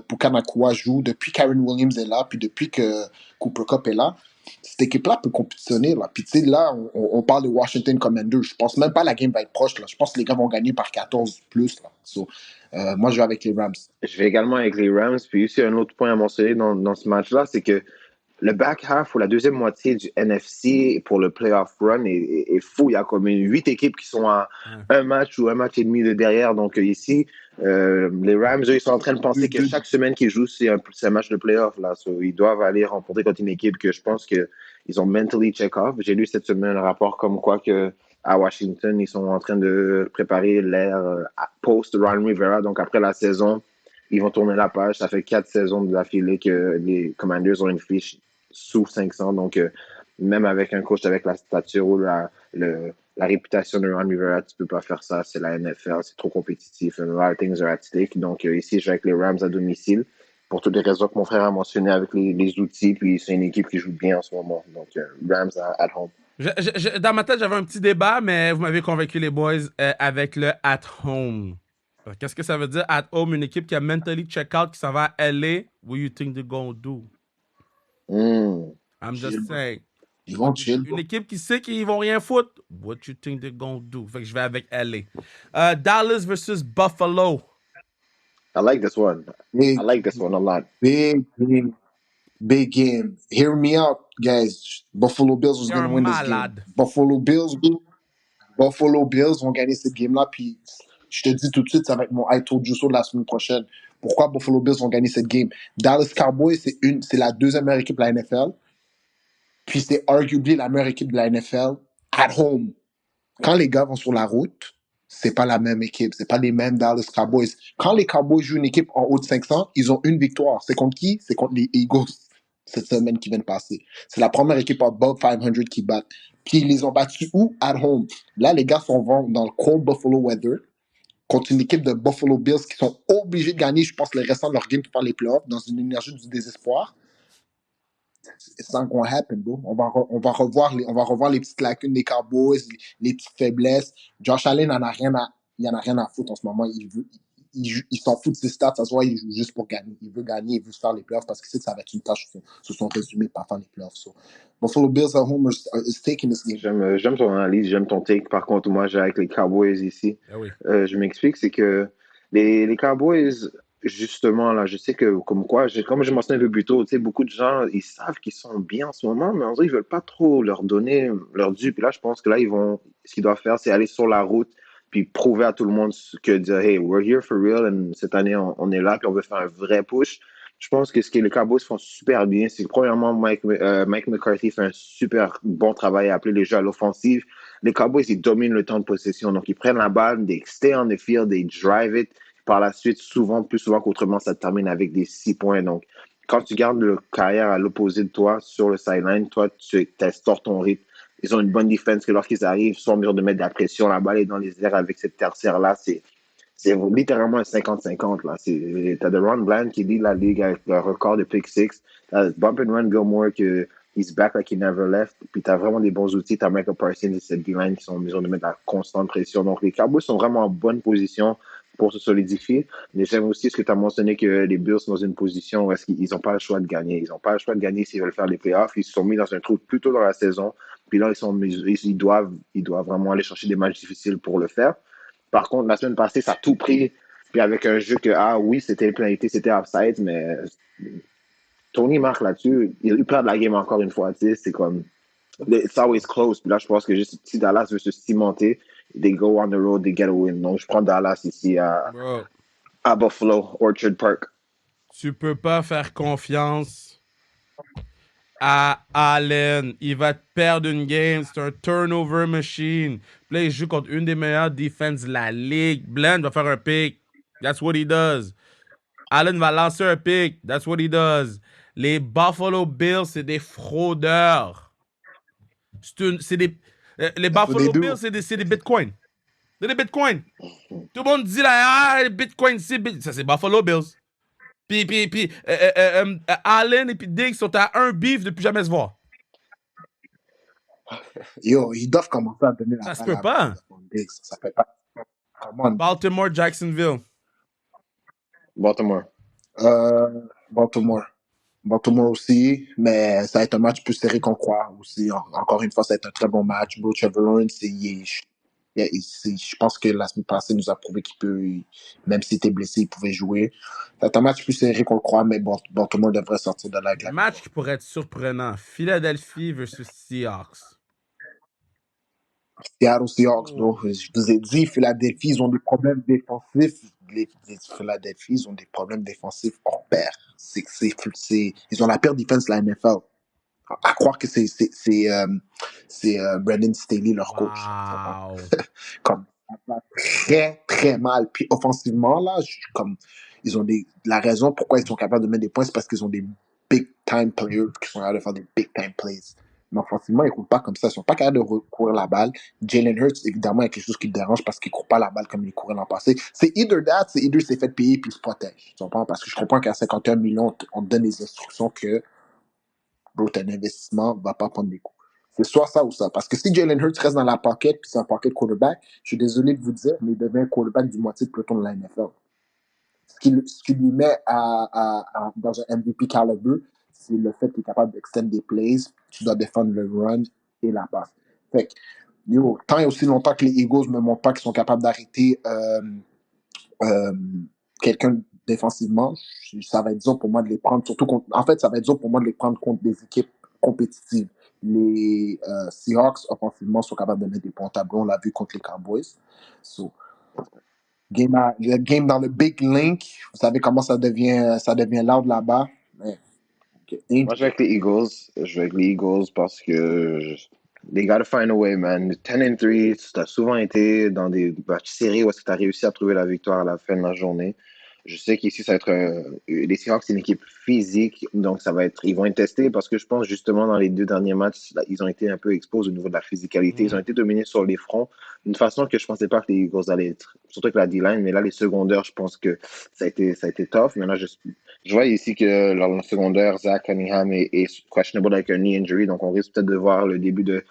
S2: Pukanakua joue, depuis Karen Williams est là, puis depuis que Cooper Kupp est là, cette équipe-là peut compétitionner. Là. Puis là, on parle de Washington Commanders. Je pense même pas que la game va être proche. Là. Je pense que les gars vont gagner par 14 plus. Là. So, moi, je vais avec les Rams.
S3: Je vais également avec les Rams. Puis aussi, un autre point à mentionner dans ce match-là, c'est que le back half ou la deuxième moitié du NFC pour le playoff run est fou. Il y a comme 8 équipes qui sont à un match ou un match et demi de derrière. Donc ici, les Rams, eux, ils sont en train de penser que chaque semaine qu'ils jouent, c'est un match de playoff. Là. So, ils doivent aller rencontrer contre une équipe que je pense qu'ils ont mentally check-off. J'ai lu cette semaine un rapport comme quoi que à Washington, ils sont en train de préparer l'ère post-Ron Rivera. Donc après la saison, ils vont tourner la page. Ça fait 4 saisons de l'affilée que les Commanders ont une fiche sous 500. Donc, même avec un coach avec la stature ou la réputation de Ron Rivera, tu peux pas faire ça. C'est la NFL, c'est trop compétitif. A lot of things are at stake. Donc, ici, je vais avec les Rams à domicile pour toutes les raisons que mon frère a mentionnées avec les outils. Puis, c'est une équipe qui joue bien en ce moment. Donc, Rams at home.
S1: Dans ma tête, j'avais un petit débat, mais vous m'avez convaincu, les boys, avec le at home. Qu'est-ce que ça veut dire at home? Une équipe qui a mentally check out, qui s'en va à LA. What you think they're gonna do? I'm just saying.
S2: Ils vont chill.
S1: Une équipe qui sait qu'ils vont rien foutre. What you think they're gonna do? Fait que je vais avec LA. Dallas versus Buffalo.
S3: I like this one. I like this one a lot.
S2: Big game. Hear me out, guys. Buffalo Bills was going to win this game. Buffalo Bills vont gagner cette game-là. Puis je te dis tout de suite, ça va être mon I told you so de la semaine prochaine. Pourquoi Buffalo Bills vont gagner cette game? Dallas Cowboys, c'est la deuxième meilleure équipe de la NFL. Puis c'est arguably la meilleure équipe de la NFL at home. Quand les gars vont sur la route, c'est pas la même équipe. C'est pas les mêmes Dallas Cowboys. Quand les Cowboys jouent une équipe en haut de 500, ils ont une victoire. C'est contre qui? C'est contre les Eagles cette semaine qui vient de passer. C'est la première équipe above 500 qui battent. Puis ils les ont battus où? At home. Là, les gars sont dans le cold Buffalo weather contre une équipe de Buffalo Bills qui sont obligés de gagner, je pense, le restant de leur game pour faire les playoffs dans une énergie du désespoir. It's not gonna happen, bro. On va revoir les petites lacunes des Cowboys, les petites faiblesses. Josh Allen il en a rien à foutre en ce moment. il s'en fout de ses stats. À ce moment, il joue juste pour gagner. Il veut gagner, il veut se faire les playoffs parce qu'il sait que ça va être une tâche sur son résumé pas faire les playoffs. So, Buffalo Bills at home is taking this game.
S3: J'aime ton analyse, j'aime ton take. Par contre, moi, j'ai avec les Cowboys ici.
S1: Ah oui.
S3: Je m'explique, c'est que les Cowboys, justement, là, je sais que, comme quoi, comme je mentionnais un peu plus tôt, tu sais, beaucoup de gens, ils savent qu'ils sont bien en ce moment, mais en vrai, ils veulent pas trop leur donner leur dû. Puis là, je pense que là, ce qu'ils doivent faire, c'est aller sur la route, puis prouver à tout le monde que dire, hey, we're here for real, and cette année, on est là, puis on veut faire un vrai push. Je pense que ce que les Cowboys font super bien, c'est que premièrement, Mike McCarthy fait un super bon travail à appeler les jeux à l'offensive. Les Cowboys, ils dominent le temps de possession. Donc, ils prennent la balle, they stay on the field, they drive it. Par la suite, plus souvent qu'autrement, ça termine avec des 6 points. Donc, quand tu gardes le carrière à l'opposé de toi sur le sideline, toi, tu instaures ton rythme. Ils ont une bonne défense que lorsqu'ils arrivent, ils sont en mesure de mettre de la pression. La balle est dans les airs avec cette tertiaire-là. C'est littéralement un 50-50. T'as DeRon Bland qui lead la ligue avec le record de pick six. T'as Bump and Run Gilmore qui he's back like he never left. Puis t'as vraiment des bons outils. T'as Michael Parsons et cette D-line qui sont en mesure de mettre la constante pression. Donc les Cowboys sont vraiment en bonne position pour se solidifier. Mais j'aime aussi ce que tu as mentionné que les Bills sont dans une position où est-ce qu'ils n'ont pas le choix de gagner. Ils n'ont pas le choix de gagner s'ils veulent faire les playoffs. Ils se sont mis dans un trou plus tôt dans la saison. Puis là, ils doivent vraiment aller chercher des matchs difficiles pour le faire. Par contre, la semaine passée, ça a tout pris. Puis avec un jeu que, oui, c'était une pénalité, c'était offside, mais Tony marque là-dessus. Il perd la game encore une fois. C'est comme, it's always close. Puis là, je pense que juste, si Dallas veut se cimenter, they go on the road, they get a win. Donc, je prends Dallas ici à Buffalo, Orchard Park.
S1: Tu peux pas faire confiance à Allen. Il va te perdre une game. C'est un turnover machine. Puis là, il joue contre une des meilleures défenses de la ligue. Bland va faire un pick. That's what he does. Allen va lancer un pick. That's what he does. Les Buffalo Bills, c'est des fraudeurs. Les Buffalo Bills, c'est des bitcoins. C'est des bitcoins. Tout le monde dit là, les bitcoins, ça c'est Buffalo Bills. Puis Allen et puis Diggs sont à un beef depuis jamais se voir.
S2: Yo, ils doivent commencer à donner la
S1: Ça se
S2: balle
S1: peut pas.
S2: Diggs. Ça fait pas.
S1: Baltimore, Jacksonville.
S3: Baltimore.
S2: Baltimore aussi, mais ça va être un match plus serré qu'on croit aussi. Encore une fois, ça va être un très bon match. Bro, Trevor Lawrence, je pense que la semaine passée, nous a prouvé qu'il peut, même s'il était blessé, il pouvait jouer. Ça va être un match plus serré qu'on le croit, mais Baltimore devrait sortir de là.
S1: Match qui pourrait être surprenant. Philadelphie versus Seahawks.
S2: Seattle Seahawks, bro. Je vous ai dit, Philadelphie, ils ont des problèmes défensifs. Philadelphie, ils ont des problèmes défensifs hors pair. Ils ont la pire défense de la NFL. À croire que c'est Brandon Staley, leur coach.
S1: Wow.
S2: Comme, ça va très, très mal. Puis offensivement, là, ils ont la raison pourquoi ils sont capables de mettre des points, c'est parce qu'ils ont des big-time players qui sont capables de faire des big-time plays. Mais offensivement, ils ne courent pas comme ça. Ils ne sont pas capables de courir la balle. Jalen Hurts, évidemment, il y a quelque chose qui le dérange parce qu'il ne court pas la balle comme il courait l'an passé. C'est either s'est fait payer puis il se protège. Tu comprends? Parce que je comprends qu'à 51 millions, on te donne des instructions que bro, ton investissement ne va pas prendre des coups. C'est soit ça ou ça. Parce que si Jalen Hurts reste dans la pocket puis c'est un pocket quarterback, je suis désolé de vous dire, mais il devient un quarterback du moitié de peloton de la NFL. Ce qui lui met dans un MVP calibre, c'est le fait qu'il est capable d'extendre des plays, tu dois défendre le run et la passe. Fait que, tant et aussi longtemps que les Eagles ne me montrent pas qu'ils sont capables d'arrêter quelqu'un défensivement, ça va être dur pour moi de les prendre, en fait, ça va être dur pour moi de les prendre contre des équipes compétitives. Les Seahawks, offensivement, sont capables de mettre des points au tableau, on l'a vu contre les Cowboys. So, le game dans le Big Link, vous savez comment ça devient loud là-bas.
S3: Moi, je vais avec les Eagles. Je vais avec les Eagles parce que they gotta find a way, man. 10-3, tu as souvent été dans des matchs séries où est-ce que tu as réussi à trouver la victoire à la fin de la journée. Je sais qu'ici, ça va être les Seahawks, c'est une équipe physique, donc ils vont être testés parce que je pense justement dans les 2 derniers matchs, là, ils ont été un peu exposés au niveau de la physicalité. Ils ont été dominés sur les fronts d'une façon que je pensais pas que les Eagles allaient être, surtout avec la D-line, mais là, les secondaires, je pense que ça a été tough. Maintenant, je vois ici que le secondaire, Zach Cunningham est questionable avec un knee injury, donc on risque peut-être de voir le début de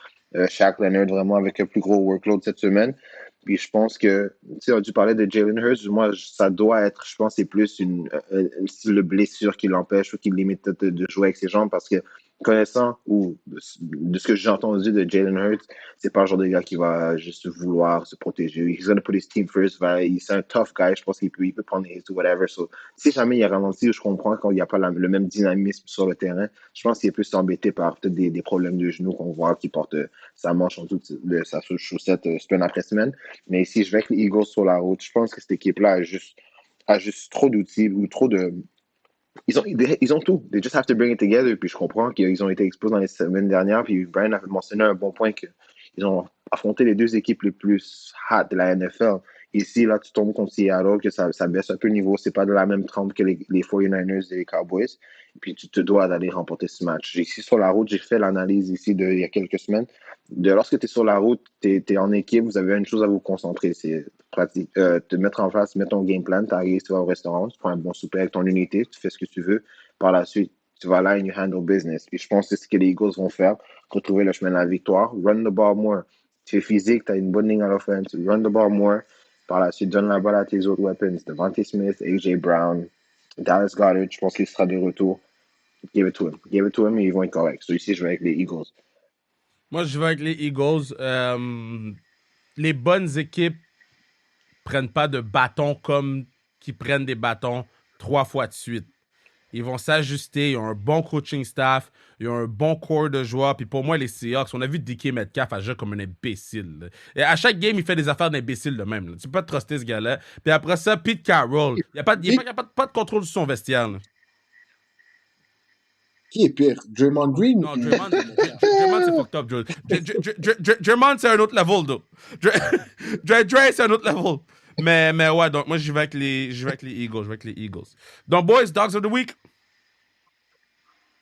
S3: Shaq Leonard vraiment avec un plus gros workload cette semaine. Puis je pense que, tu sais, tu parlais de Jalen Hurts, moi, ça doit être, je pense, c'est plus un style de blessure qui l'empêche ou qui limite de jouer avec ses jambes parce que connaissant ou de ce que j'ai entendu de Jalen Hurts, c'est pas le genre de gars qui va juste vouloir se protéger. He's gonna put his team first. C'est un tough guy. Je pense qu'il peut prendre les hits ou whatever. So, si jamais il a ralenti, je comprends qu'il n'y a pas le même dynamisme sur le terrain. Je pense qu'il est plus embêté par peut-être des problèmes de genoux qu'on voit qui porte sa manche en dessous de sa chaussette semaine après semaine. Mais si je vais avec les Eagles sur la route, je pense que cette équipe-là a juste trop d'outils ou trop de. Ils ont tout. They just have to bring it together. Puis je comprends qu'ils ont été exposés dans les semaines dernières. Puis Brian a mentionné un bon point qu'ils ont affronté les deux équipes les plus hot de la NFL. Ici, là, tu tombes contre Seattle, que ça baisse un peu le niveau. C'est pas de la même trempe que les 49ers et les Cowboys. Et puis tu te dois d'aller remporter ce match. Ici, sur la route, j'ai fait l'analyse ici il y a quelques semaines. Lorsque tu es sur la route, tu es en équipe, vous avez une chose à vous concentrer. C'est pratique, te mettre en place, mettre ton game plan. Tu arrives, tu vas au restaurant, tu prends un bon souper avec ton unité, tu fais ce que tu veux. Par la suite, tu vas là and you handle business. Puis je pense que c'est ce que les Eagles vont faire, retrouver le chemin de la victoire. Run the ball more. Tu es physique, tu as une bonne ligne à l'offense. Run the ball more. Par la suite, donne la balle à tes autres weapons. Devontae Smith, A.J. Brown, Dallas Goedert, je pense qu'il sera de retour. Give it to him. Give it to him et ils vont être corrects. So ici, je vais avec les Eagles.
S1: Moi, je vais avec les Eagles. Les bonnes équipes prennent pas de bâtons comme qui prennent des bâtons 3 fois de suite. Ils vont s'ajuster, ils ont un bon coaching staff, ils ont un bon corps de joueurs. Puis pour moi, les Seahawks, on a vu DK Metcalf agir comme un imbécile. Là. Et à chaque game, il fait des affaires d'imbécile de même. Là. Tu peux pas truster ce gars-là. Puis après ça, Pete Carroll, il n'y a pas de contrôle sur son vestiaire. Là.
S2: Qui est pire? Draymond Green?
S1: Non, Draymond, c'est fucked up, Joe. Draymond, c'est un autre level, though. Dre, c'est un autre level. Mais ouais, donc moi, je vais avec les Eagles. Donc, boys, Dogs of the Week.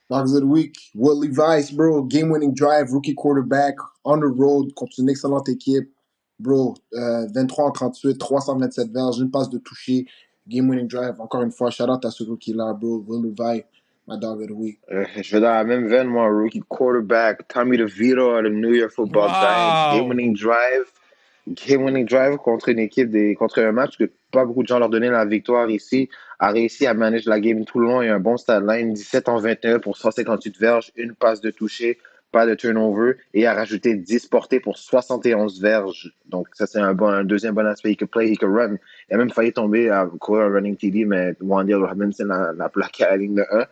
S2: Dogs of the Week. Will Levis, bro. Game-winning drive, rookie quarterback, on the road, contre une excellente équipe. Bro, 23-38, 327 verges, une passe de toucher, game-winning drive. Encore une fois, shout-out à ce rookie-là, bro. Will Levis, my dog of the week.
S3: Je vais dans la même veine, moi, rookie quarterback, Tommy DeVito, the New York Football Giants, game-winning drive contre une équipe, contre un match que pas beaucoup de gens leur donnaient la victoire ici, a réussi à manager la game tout le long, il y a un bon stat line, 17-21 pour 158 verges, une passe de toucher, pas de turnover, et a rajouté 10 portées pour 71 verges. Donc ça c'est un deuxième bon aspect, he could play, he could run. Il a même failli tomber à courir un running TD, mais Wan'Dale Robinson l'a plaqué à la ligne de 1.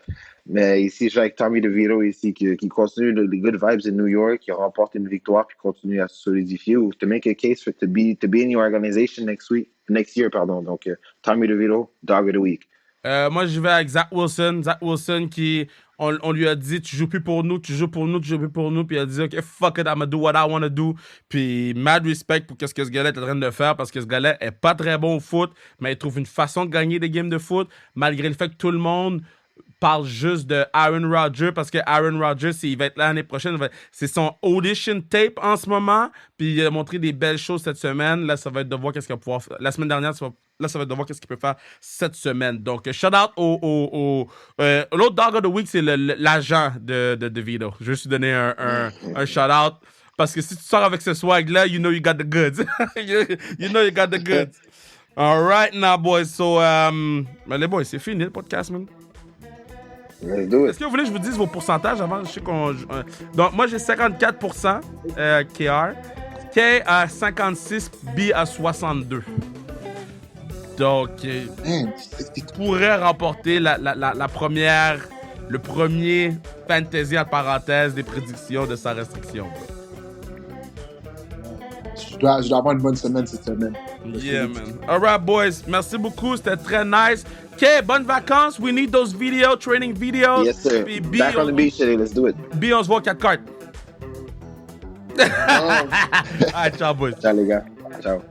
S3: Mais ici, je joue avec Tommy DeVito ici, qui continue les good vibes in New York, qui remporte une victoire, puis continue à se solidifier, ou to make a case for to be in your organization next year. Donc, Tommy DeVito, Dog of the Week.
S1: Moi, je vais avec Zach Wilson. Zach Wilson qui, on lui a dit, tu joues plus pour nous, tu joues plus pour nous. Puis il a dit, OK, fuck it, I'm gonna do what I wanna do. Puis mad respect pour ce que ce gars-là est en train de faire parce que ce gars-là est pas très bon au foot, mais il trouve une façon de gagner des games de foot malgré le fait que tout le monde parle juste de Aaron Rodgers parce que Aaron Rodgers, il va être là l'année prochaine. C'est son audition tape en ce moment. Puis il a montré des belles choses cette semaine. Là, ça va être de voir qu'est-ce qu'il va pouvoir faire. La semaine dernière, ça va être de voir qu'est-ce qu'il peut faire cette semaine. Donc, shout out l'autre Dog of the Week, c'est l'agent de Vito. Je vais juste donner un shout out. Parce que si tu sors avec ce swag-là, you know you got the goods. you know you got the goods. All right, now, boys. So, les boys, c'est fini le podcast, man. Est-ce que vous voulez que je vous dise vos pourcentages avant? Je sais donc, moi, j'ai 54% KR. K à 56, B à 62. Donc, il pourrait remporter le premier fantasy en parenthèse des prédictions de sa restriction.
S2: Je dois avoir une bonne semaine cette semaine.
S1: Yeah, man. All right, boys. Merci beaucoup. C'était très nice. OK, bonnes vacances. We need those training videos.
S3: Yes, sir.
S1: Puis
S3: Back on the beach today. Let's do it.
S1: B, on se voit 4 cartes. All right, ciao, boys.
S3: Ciao, les gars. Ciao.